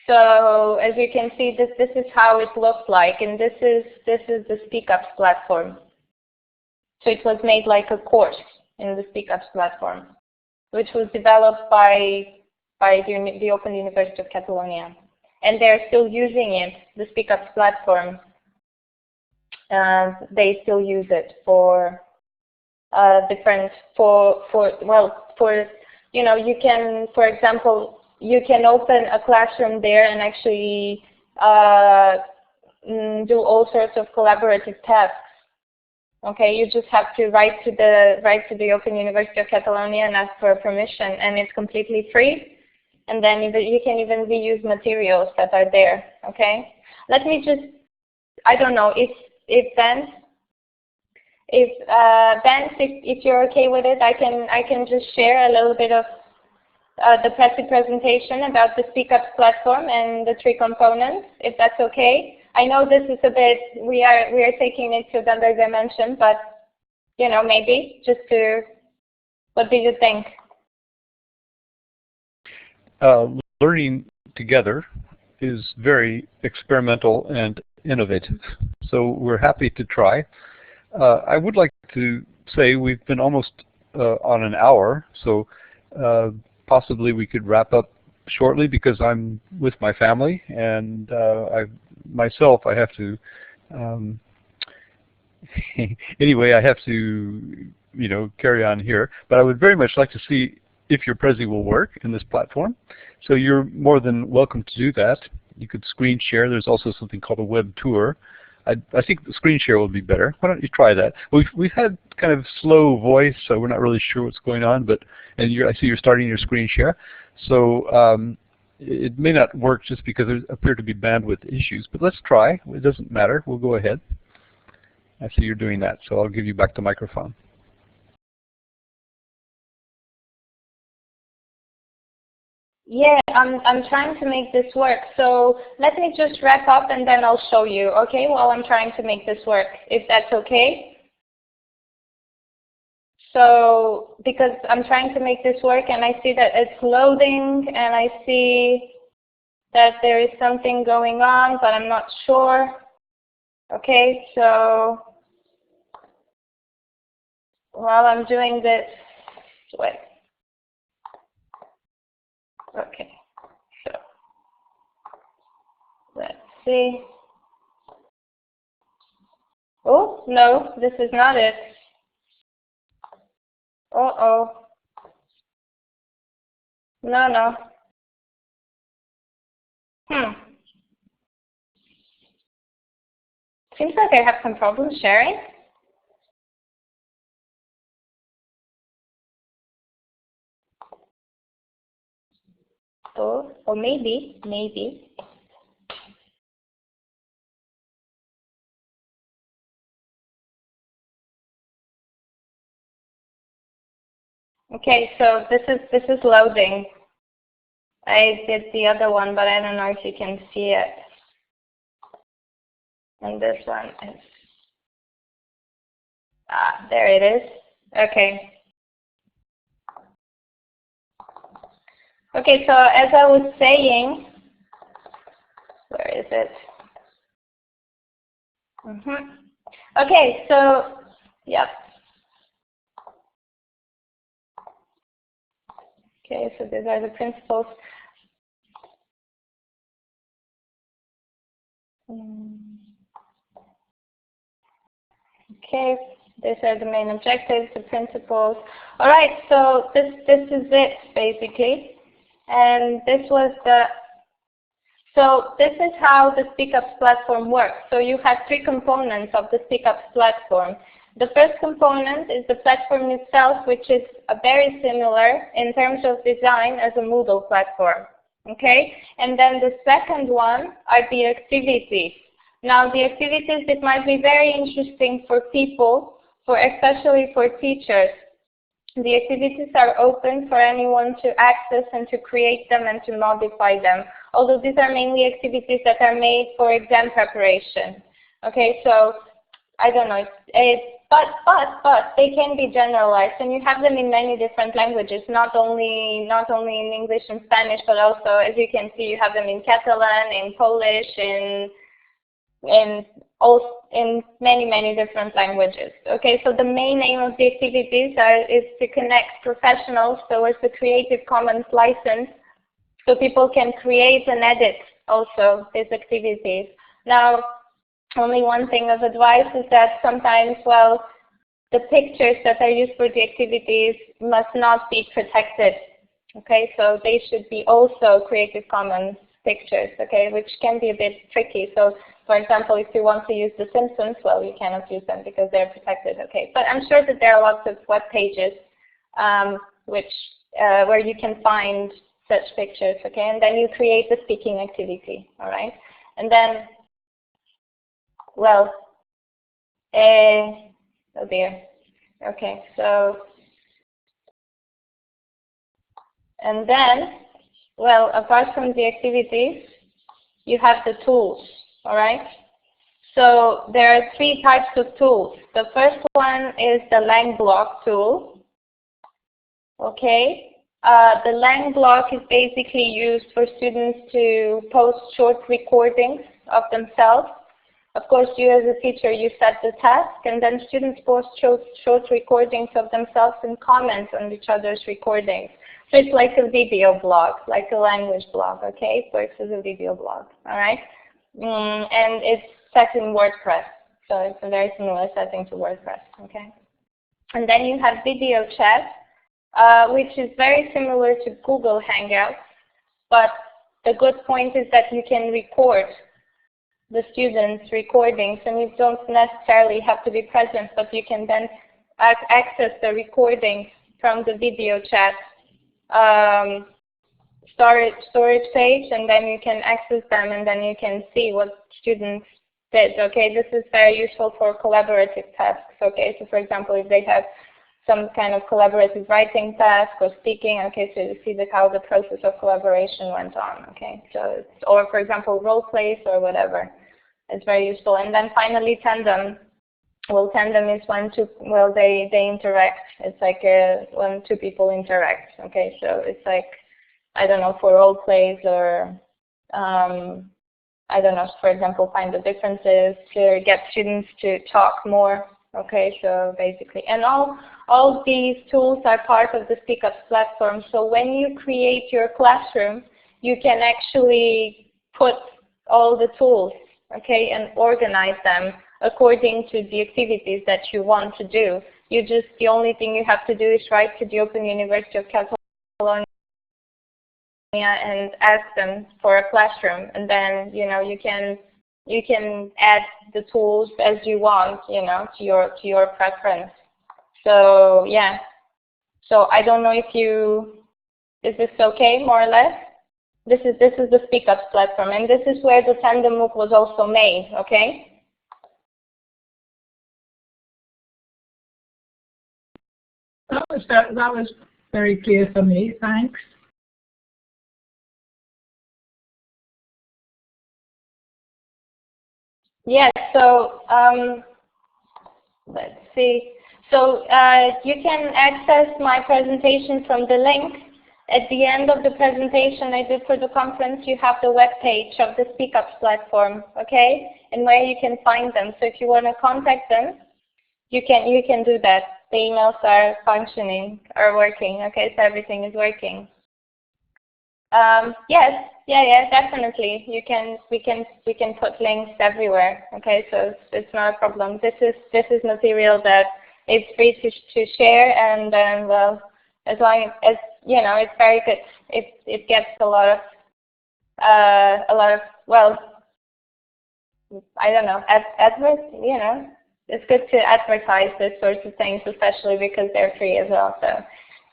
So as you can see, this is how it looked like, and this is the SpeakUp platform. So it was made like a course in the SpeakUp platform, which was developed by the Open University of Catalonia, and they're still using it, the SpeakUp platform. They still use it for different you know, you can, for example, you can open a classroom there and actually do all sorts of collaborative tasks. Okay, you just have to write to the Open University of Catalonia and ask for permission, and it's completely free. And then you can even reuse materials that are there. Okay, let me just, I don't know if Vance, if you're okay with it, I can just share a little bit of the Prezi presentation about the SpeakUp platform and the 3 components, if that's okay. I know this is a bit, we are taking it to another dimension, but you know, maybe just to, what do you think? Learning2gether is very experimental and innovative, so we're happy to try. I would like to say we've been almost on an hour, so possibly we could wrap up shortly, because I'm with my family, and myself I have to anyway, I have to, you know, carry on here. But I would very much like to see if your Prezi will work in this platform. So you're more than welcome to do that. You could screen share. There's also something called a web tour. I think the screen share will be better. Why don't you try that? We've had kind of slow voice, so we're not really sure what's going on. But I see you're starting your screen share. So it may not work just because there appear to be bandwidth issues. But let's try. It doesn't matter. We'll go ahead. I see you're doing that, so I'll give you back the microphone. Yeah, I'm trying to make this work. So let me just wrap up and then I'll show you, okay, while I'm trying to make this work, if that's okay. So, because I'm trying to make this work and I see that it's loading and I see that there is something going on, but I'm not sure. Okay, so while I'm doing this, wait. Okay, so let's see. Oh, no, this is not it. Uh-oh. No, no. Seems like I have some problems sharing. Oh, or maybe. Okay, so this is loading. I did the other one, but I don't know if you can see it. And this one is, there it is. Okay. Okay, so as I was saying, where is it? Okay, so, yep. Okay, so these are the principles. Okay, these are the main objectives, the principles. All right, so this is it basically, and this is how the SpeakUps platform works. So you have three components of the SpeakUps platform. The first component is the platform itself, which is very similar in terms of design as a Moodle platform. Okay, and then the second one are the activities. Now, the activities, it might be very interesting for people, especially for teachers. The activities are open for anyone to access and to create them and to modify them. Although these are mainly activities that are made for exam preparation. Okay, so I don't know, but they can be generalized, and you have them in many different languages, not only in English and Spanish, but also, as you can see, you have them in Catalan, in Polish, in many different languages. Okay, so the main aim of the activities is to connect professionals towards the Creative Commons license, so people can create and edit also these activities. Now, only one thing of advice is that sometimes, well, the pictures that are used for the activities must not be protected. Okay, so they should be also Creative Commons pictures, okay, which can be a bit tricky. So, for example, if you want to use The Simpsons, well, you cannot use them because they're protected, okay. But I'm sure that there are lots of web pages where you can find such pictures, okay, and then you create the speaking activity, all right. And then, well, oh dear, okay, so, and then, well, apart from the activities, you have the tools, all right? So there are three types of tools. The first one is the LangBlock tool, okay? The LangBlock is basically used for students to post short recordings of themselves. Of course, you as a teacher, you set the task, and then students post short recordings of themselves and comment on each other's recordings. So it's like a video blog, like a language blog, okay? It works as a video blog, all right? And it's set in WordPress, so it's a very similar setting to WordPress, okay? And then you have video chat, which is very similar to Google Hangouts, but the good point is that you can record the students' recordings, and you don't necessarily have to be present, but you can then access the recordings from the video chat storage page, and then you can access them, and then you can see what students did. Okay, this is very useful for collaborative tasks. Okay, so for example, if they have some kind of collaborative writing task or speaking, okay, so you see how the process of collaboration went on. Okay, so it's, or for example, role plays or whatever. It's very useful. And then finally, Tandem. Well, Tandem is when they interact. It's like when two people interact. Okay, so it's like, I don't know, for role plays or I don't know, for example, find the differences to get students to talk more. Okay, so basically, and all these tools are part of the SpeakUps platform. So when you create your classroom, you can actually put all the tools, okay, and organize them according to the activities that you want to do. The only thing you have to do is write to the Open University of Catalonia and ask them for a classroom, and then you can add the tools as you want, to your preference. So yeah. So I don't know if is this okay, more or less? This is the SpeakUps platform, and this is where the Tandem MOOC was also made, okay? That was very clear for me, thanks. Yes, so let's see. So you can access my presentation from the link. At the end of the presentation I did for the conference, you have the web page of the SpeakUps platform, okay? And where you can find them. So if you want to contact them, you can do that. The emails are working, okay? So everything is working. Yes, yeah, definitely. We can put links everywhere, okay? So it's not a problem. This is material that is free to share, and well, as long as it's very good. It gets a lot of well, I don't know, it's good to advertise this sorts of things, especially because they're free as well. So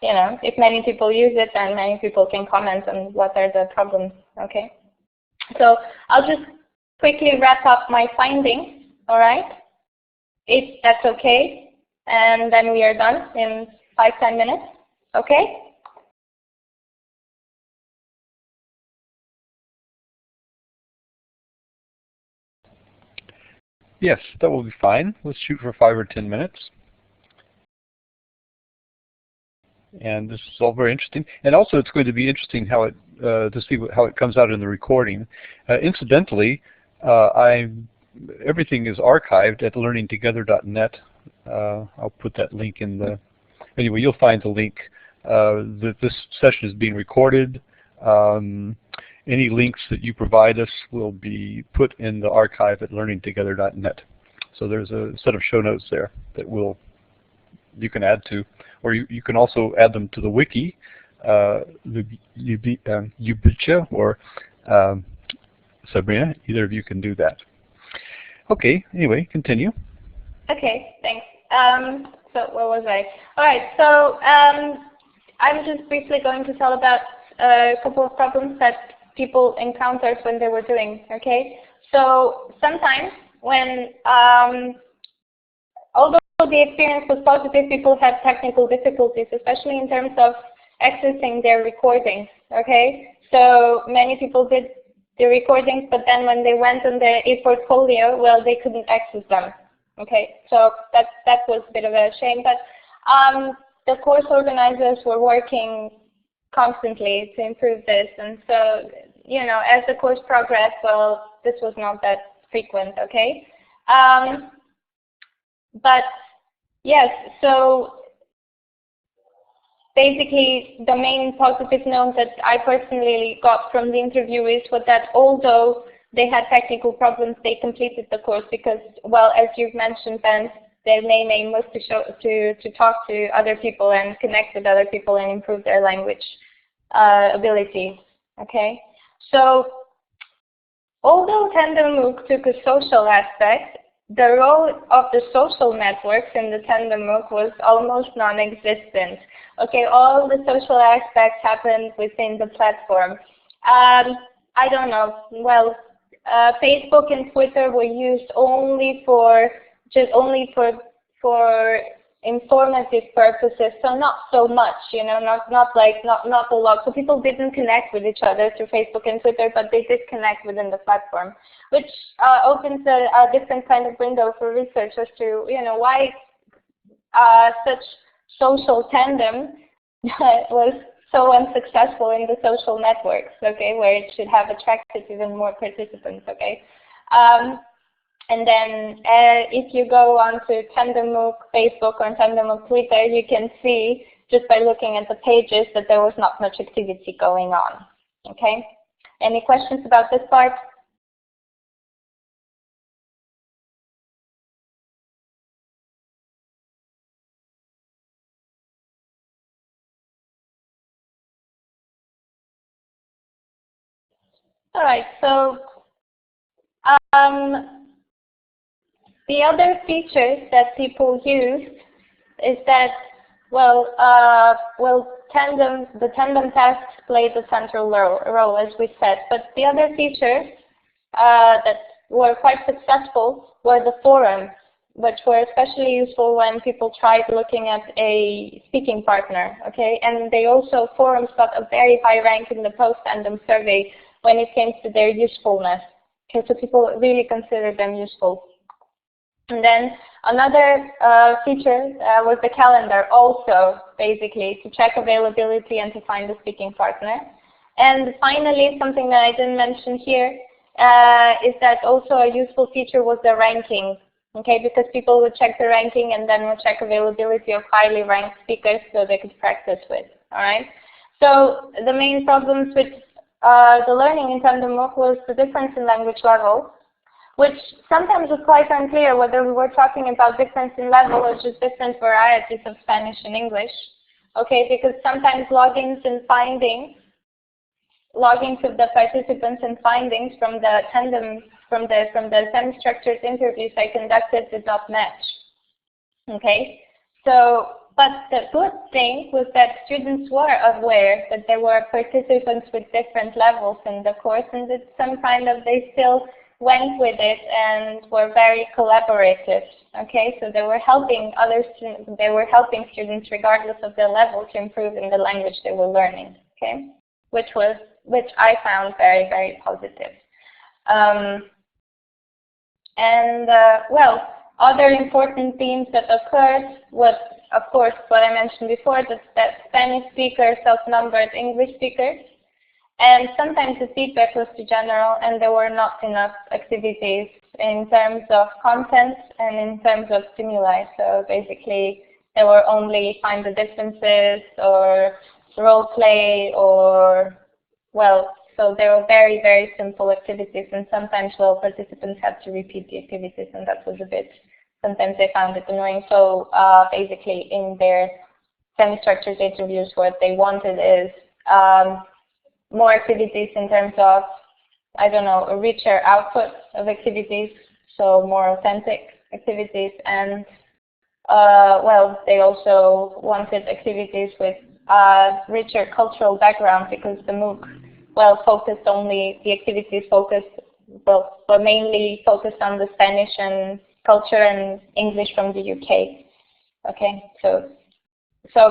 if many people use it, then many people can comment on what are the problems. Okay. So I'll just quickly wrap up my findings. All right, if that's okay, and then we are done in 5-10 minutes. Okay. Yes, that will be fine. Let's shoot for 5 or 10 minutes. And this is all very interesting. And also it's going to be interesting how it to see how it comes out in the recording. Incidentally, everything is archived at learning2gether.net. I'll put that link in the... Anyway, you'll find the link. This session is being recorded. Any links that you provide us will be put in the archive at learning2gether.net. So there's a set of show notes there that you can add to, or you can also add them to the wiki, Ljubica or Sabrina. Either of you can do that. Okay, anyway, continue. Okay, thanks. So where was I? All right, so I'm just briefly going to tell about a couple of problems that people encountered when they were doing, okay? So sometimes when, although the experience was positive, people had technical difficulties, especially in terms of accessing their recordings, okay? So many people did the recordings, but then when they went on their e-portfolio, well, they couldn't access them, okay? So that was a bit of a shame, but the course organizers were working constantly to improve this, and so, as the course progressed, well, this was not that frequent, okay? But yes, so basically the main positive note that I personally got from the interview is that although they had technical problems, they completed the course because, well, as you've mentioned, Ben, their main aim was to talk to other people and connect with other people and improve their language abilities, okay? So although Tandem MOOC took a social aspect, the role of the social networks in the Tandem MOOC was almost non-existent. Okay, all the social aspects happened within the platform. I don't know. Well, Facebook and Twitter were used only for informative purposes, so not so much, not a lot. So people didn't connect with each other through Facebook and Twitter, but they did connect within the platform, which opens a different kind of window for research as to, why such social tandem was so unsuccessful in the social networks, okay, where it should have attracted even more participants, okay. And then if you go on to Tandem MOOC Facebook or Tandem MOOC Twitter, you can see just by looking at the pages that there was not much activity going on. Okay? Any questions about this part? All right, so the other features that people use is that, the tandem tasks play the central role, as we said. But the other features that were quite successful were the forums, which were especially useful when people tried looking at a speaking partner. Okay, and forums got a very high rank in the post-tandem survey when it came to their usefulness. Okay, so people really considered them useful. And then another feature was the calendar, also basically to check availability and to find a speaking partner. And finally, something that I didn't mention here is that also a useful feature was the ranking. Okay, because people would check the ranking and then would check availability of highly ranked speakers so they could practice with. All right. So the main problems with the learning in Tandem MOOC was the difference in language level, which sometimes was quite unclear whether we were talking about difference in level or just different varieties of Spanish and English. Okay, because sometimes logins of the participants and findings from the tandem, from the semi-structured interviews I conducted did not match. Okay, so, but the good thing was that students were aware that there were participants with different levels in the course, and that they still went with it and were very collaborative. Okay, so they were helping other students, they were helping students regardless of their level to improve in the language they were learning. Okay, which I found very, very positive. Other important themes that occurred was, of course, what I mentioned before, that Spanish speakers outnumbered English speakers. And sometimes the feedback was too general and there were not enough activities in terms of content and in terms of stimuli. So basically, there were only find the differences or role play or, so they were very, very simple activities, and sometimes, participants had to repeat the activities, and that was sometimes they found it annoying. So basically, in their semi-structured interviews, what they wanted is more activities in terms of, a richer output of activities, so more authentic activities, and they also wanted activities with richer cultural background, because the MOOC, the activities were mainly focused on the Spanish and culture and English from the UK. Okay, so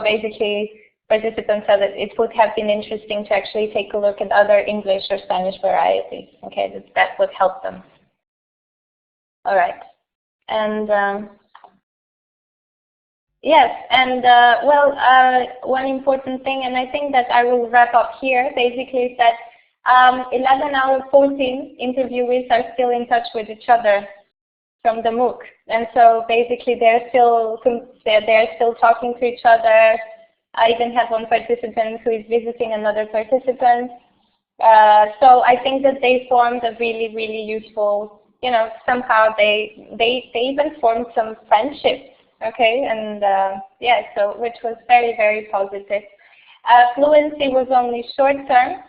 basically, participants said that it would have been interesting to actually take a look at other English or Spanish varieties. Okay, that would help them. All right, and yes, and one important thing, and I think that I will wrap up here, basically, is that 11 out of 14 interviewees are still in touch with each other from the MOOC, and so basically they're still talking to each other. I even have one participant who is visiting another participant. So I think that they formed a really, really useful, somehow they even formed some friendships. Okay, and which was very, very positive. Fluency was only short term,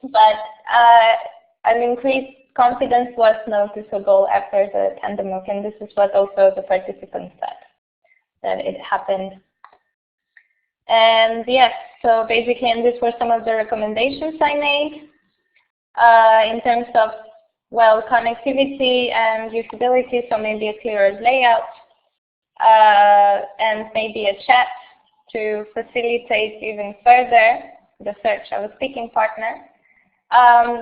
but an increased confidence was noticeable after the Tandem MOOC, and this is what also the participants said, that it happened. And yes, so basically, and these were some of the recommendations I made in terms of, connectivity and usability, so maybe a clearer layout, and maybe a chat to facilitate even further the search of a speaking partner.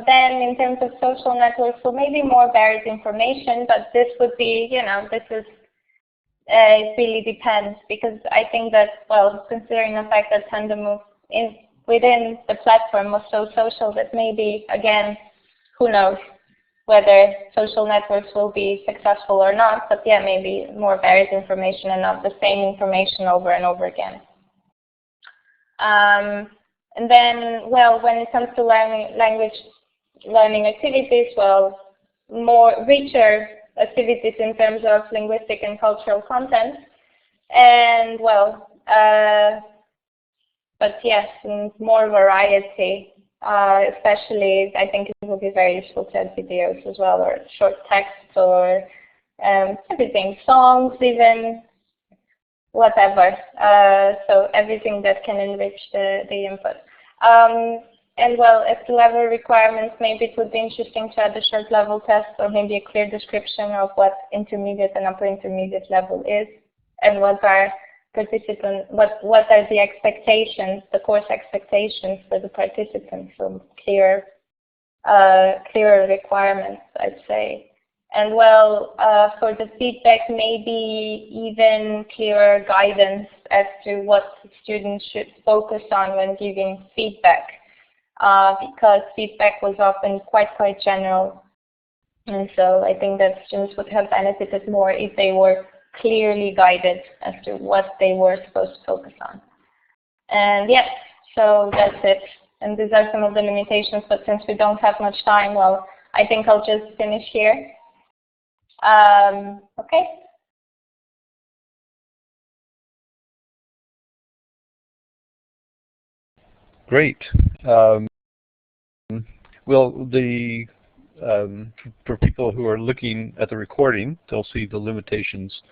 Then in terms of social networks, so maybe more varied information, but this would be, it really depends, because I think that, considering the fact that Tandem MOOC within the platform was so social, that maybe, again, who knows whether social networks will be successful or not, but yeah, maybe more varied information and not the same information over and over again. And then, when it comes to language learning activities, more richer activities in terms of linguistic and cultural content, and but yes, more variety Especially, I think it will be very useful to add videos as well, or short text, or everything, songs even, whatever. So everything that can enrich the input. And well, as to level requirements, maybe it would be interesting to add a short level test, or maybe a clear description of what intermediate and upper intermediate level is, and what are what are the expectations, the course expectations for the participants. So clearer requirements, I'd say. And well, for the feedback, maybe even clearer guidance as to what students should focus on when giving feedback, because feedback was often quite general. And so I think that students would have benefited more if they were clearly guided as to what they were supposed to focus on. And yes, so that's it. And these are some of the limitations, but since we don't have much time, well, I think I'll just finish here. Okay. Great. Well, for people who are looking at the recording, they'll see the limitations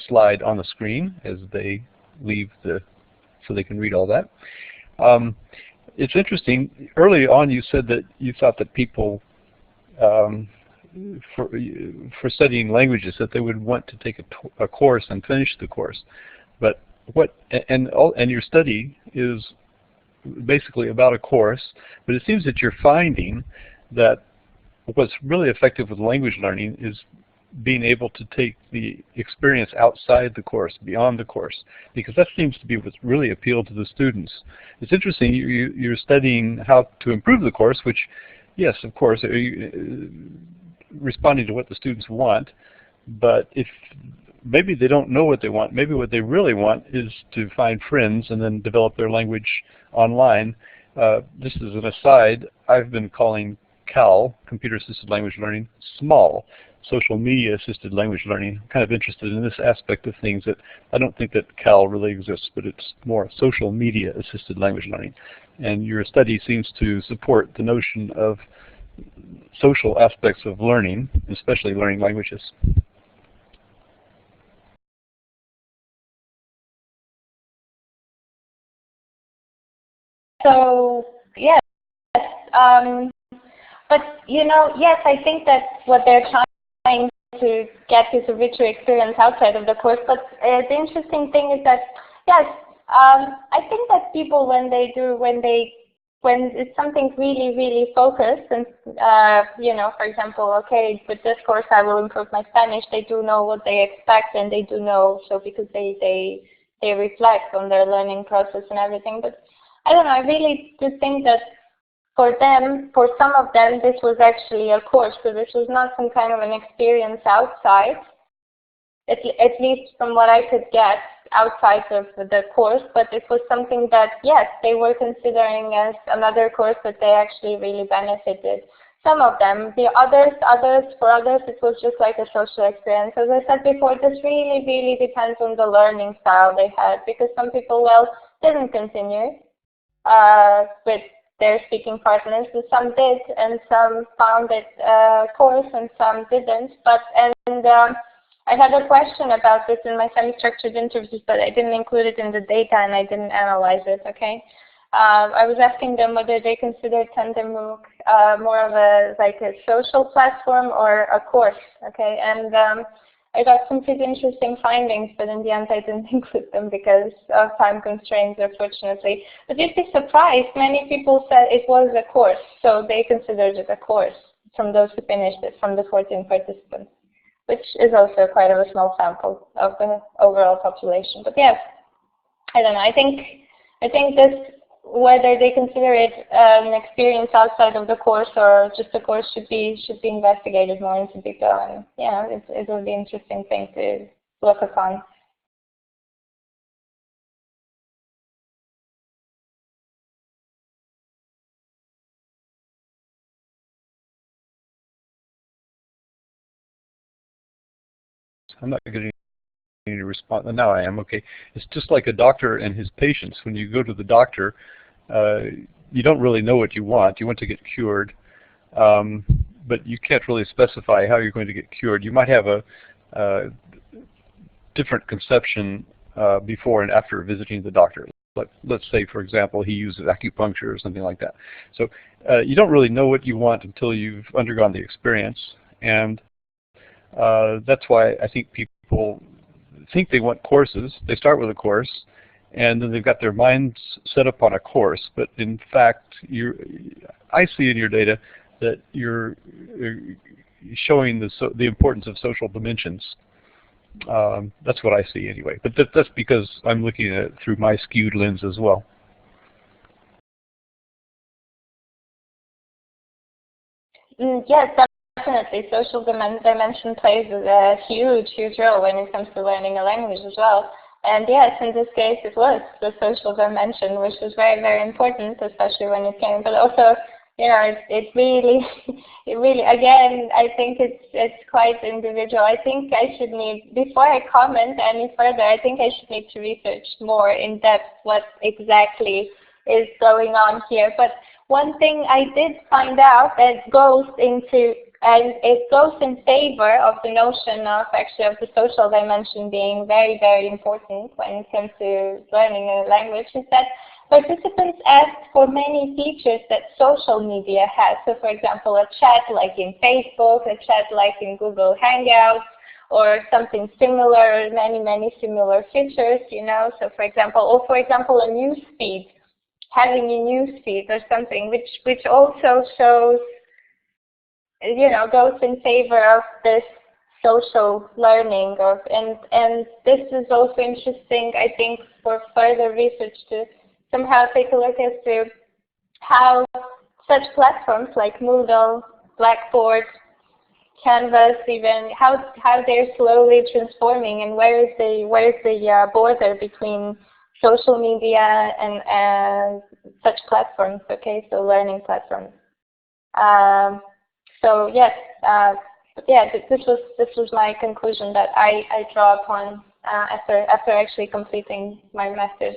slide on the screen as they leave so they can read all that. It's interesting. Early on, you said that you thought that people, for studying languages, that they would want to take a course and finish the course. But and your study is basically about a course, but it seems that you're finding that what's really effective with language learning is being able to take the experience outside the course, beyond the course, because that seems to be what's really appealed to the students. It's interesting, you're studying how to improve the course, which, yes, of course, responding to what the students want, but if maybe they don't know what they want, maybe what they really want is to find friends and then develop their language online. Just as an aside, I've been calling CAL, Computer Assisted Language Learning, small, Social Media Assisted Language Learning. I'm kind of interested in this aspect of things. That I don't think that CAL really exists, but it's more Social Media Assisted Language Learning. And your study seems to support the notion of social aspects of learning, especially learning languages. So yes, but you know, yes, I think that what they're trying to get is a richer experience outside of the course. But the interesting thing is that yes, I think that people when it's something really focused, and you know, for example, okay, with this course I will improve my Spanish. They do know what they expect, and they do know, so because they reflect on their learning process and everything. But I don't know, I really do think that for them, for some of them, this was actually a course. So this was not some kind of an experience outside, at least from what I could get outside of the course, but it was something that, yes, they were considering as another course that they actually really benefited. Some of them. For others, it was just like a social experience. As I said before, this really depends on the learning style they had, because some people, well, didn't continue with their speaking partners, and some did, and some found it course, and some didn't. I had a question about this in my semi-structured interviews, but I didn't include it in the data and I didn't analyze it, okay? I was asking them whether they consider Tandem MOOC more of a social platform or a course, okay? And I got some pretty interesting findings, but in the end I didn't include them because of time constraints, unfortunately. But you'd be surprised, many people said it was a course, so they considered it a course from those who finished it, from the 14 participants, which is also quite of a small sample of the overall population. But yes, I don't know. I think this, whether they consider it an experience outside of the course or just a course, should be investigated more into detail. And yeah, it will be an interesting thing to look upon. I'm not getting any response. Now I am, okay. It's just like a doctor and his patients. When you go to the doctor, you don't really know what you want. You want to get cured, but you can't really specify how you're going to get cured. You might have a different conception before and after visiting the doctor. Let's say, for example, he uses acupuncture or something like that. So you don't really know what you want until you've undergone the experience, and that's why I think people think they want courses. They start with a course, and then they've got their minds set up on a course. But in fact, I see in your data that you're showing the importance of social dimensions. That's what I see anyway. But that's because I'm looking at it through my skewed lens as well. Yes, definitely. Social dimension plays a huge role when it comes to learning a language as well. And yes, in this case, it was the social dimension, which was very important, especially when it came. But also, you know, it really, again, I think it's quite individual. I think I should need, before I comment any further, I think I should need to research more in depth what exactly is going on here. But one thing I did find out that goes into, and it goes in favor of the notion of the social dimension being very important when it comes to learning a language, is that participants asked for many features that social media has. So for example, a chat like in Facebook, a chat like in Google Hangouts, or something similar, many similar features, you know. So for example, a news feed, having a news feed or something, which also shows, you know, goes in favor of this social learning and this is also interesting, I think, for further research to somehow take a look as to how such platforms like Moodle, Blackboard, Canvas, even how they're slowly transforming, and where is the border between social media and such platforms. Okay, so learning platforms. So yes, this was my conclusion that I draw upon after actually completing my master's.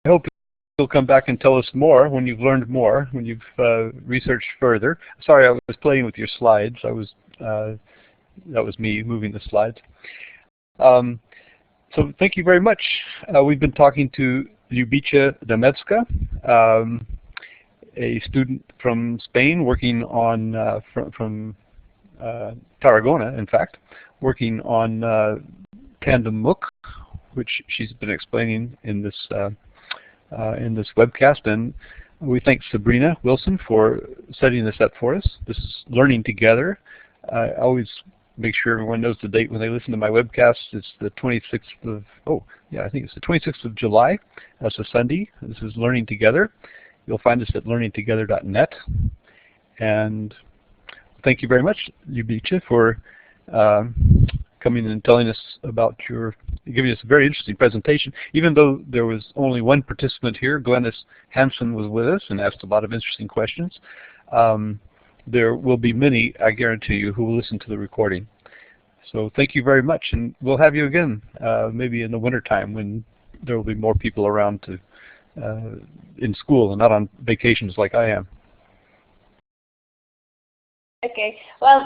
I hope you'll come back and tell us more when you've learned more, when you've researched further. Sorry, I was playing with your slides. That was me moving the slides. So thank you very much. We've been talking to Ljubica Damesvka, a student from Spain working on, from Tarragona, in fact, working on Tandem MOOC, which she's been explaining in this webcast. And we thank Sabrina Wilson for setting this up for us. This is Learning Together. I always make sure everyone knows the date when they listen to my webcast. It's the 26th of, I think it's the 26th of July. That's a Sunday. This is Learning Together. You'll find us at learning2gether.net. And thank you very much, Ljubica, for coming and telling us about giving us a very interesting presentation. Even though there was only one participant here, Glennis Hansen was with us and asked a lot of interesting questions. There will be many, I guarantee you, who will listen to the recording. So thank you very much, and we'll have you again, maybe in the wintertime when there will be more people around in school and not on vacations like I am. Okay. Well,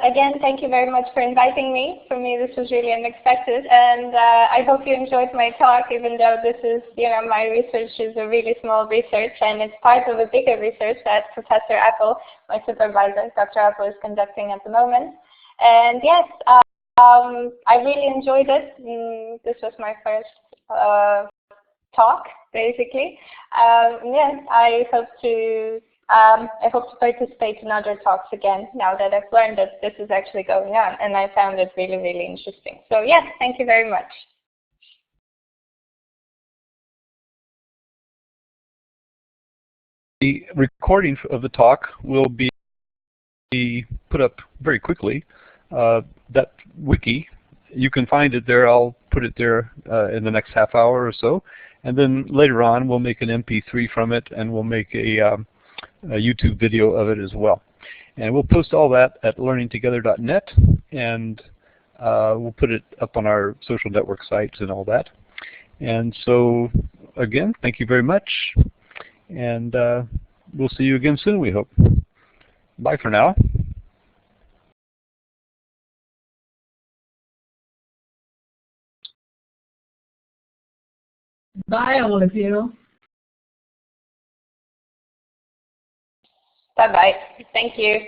again, thank you very much for inviting me. For me, this was really unexpected, and I hope you enjoyed my talk, even though this is, you know, my research is a really small research, and it's part of a bigger research that Professor Apple, my supervisor, Dr. Apple, is conducting at the moment. And yes, I really enjoyed it. This was my first talk, basically. Yes, I hope to participate in other talks again now that I've learned that this is actually going on, and I found it really interesting. So yes, thank you very much. The recording of the talk will be put up very quickly. That wiki, you can find it there. I'll put it there in the next half hour or so, and then later on we'll make an MP3 from it, and we'll make a YouTube video of it as well. And we'll post all that at learning2gether.net, and we'll put it up on our social network sites and all that. And so, again, thank you very much, and we'll see you again soon, we hope. Bye for now. Bye, all of you. Bye-bye. Thank you.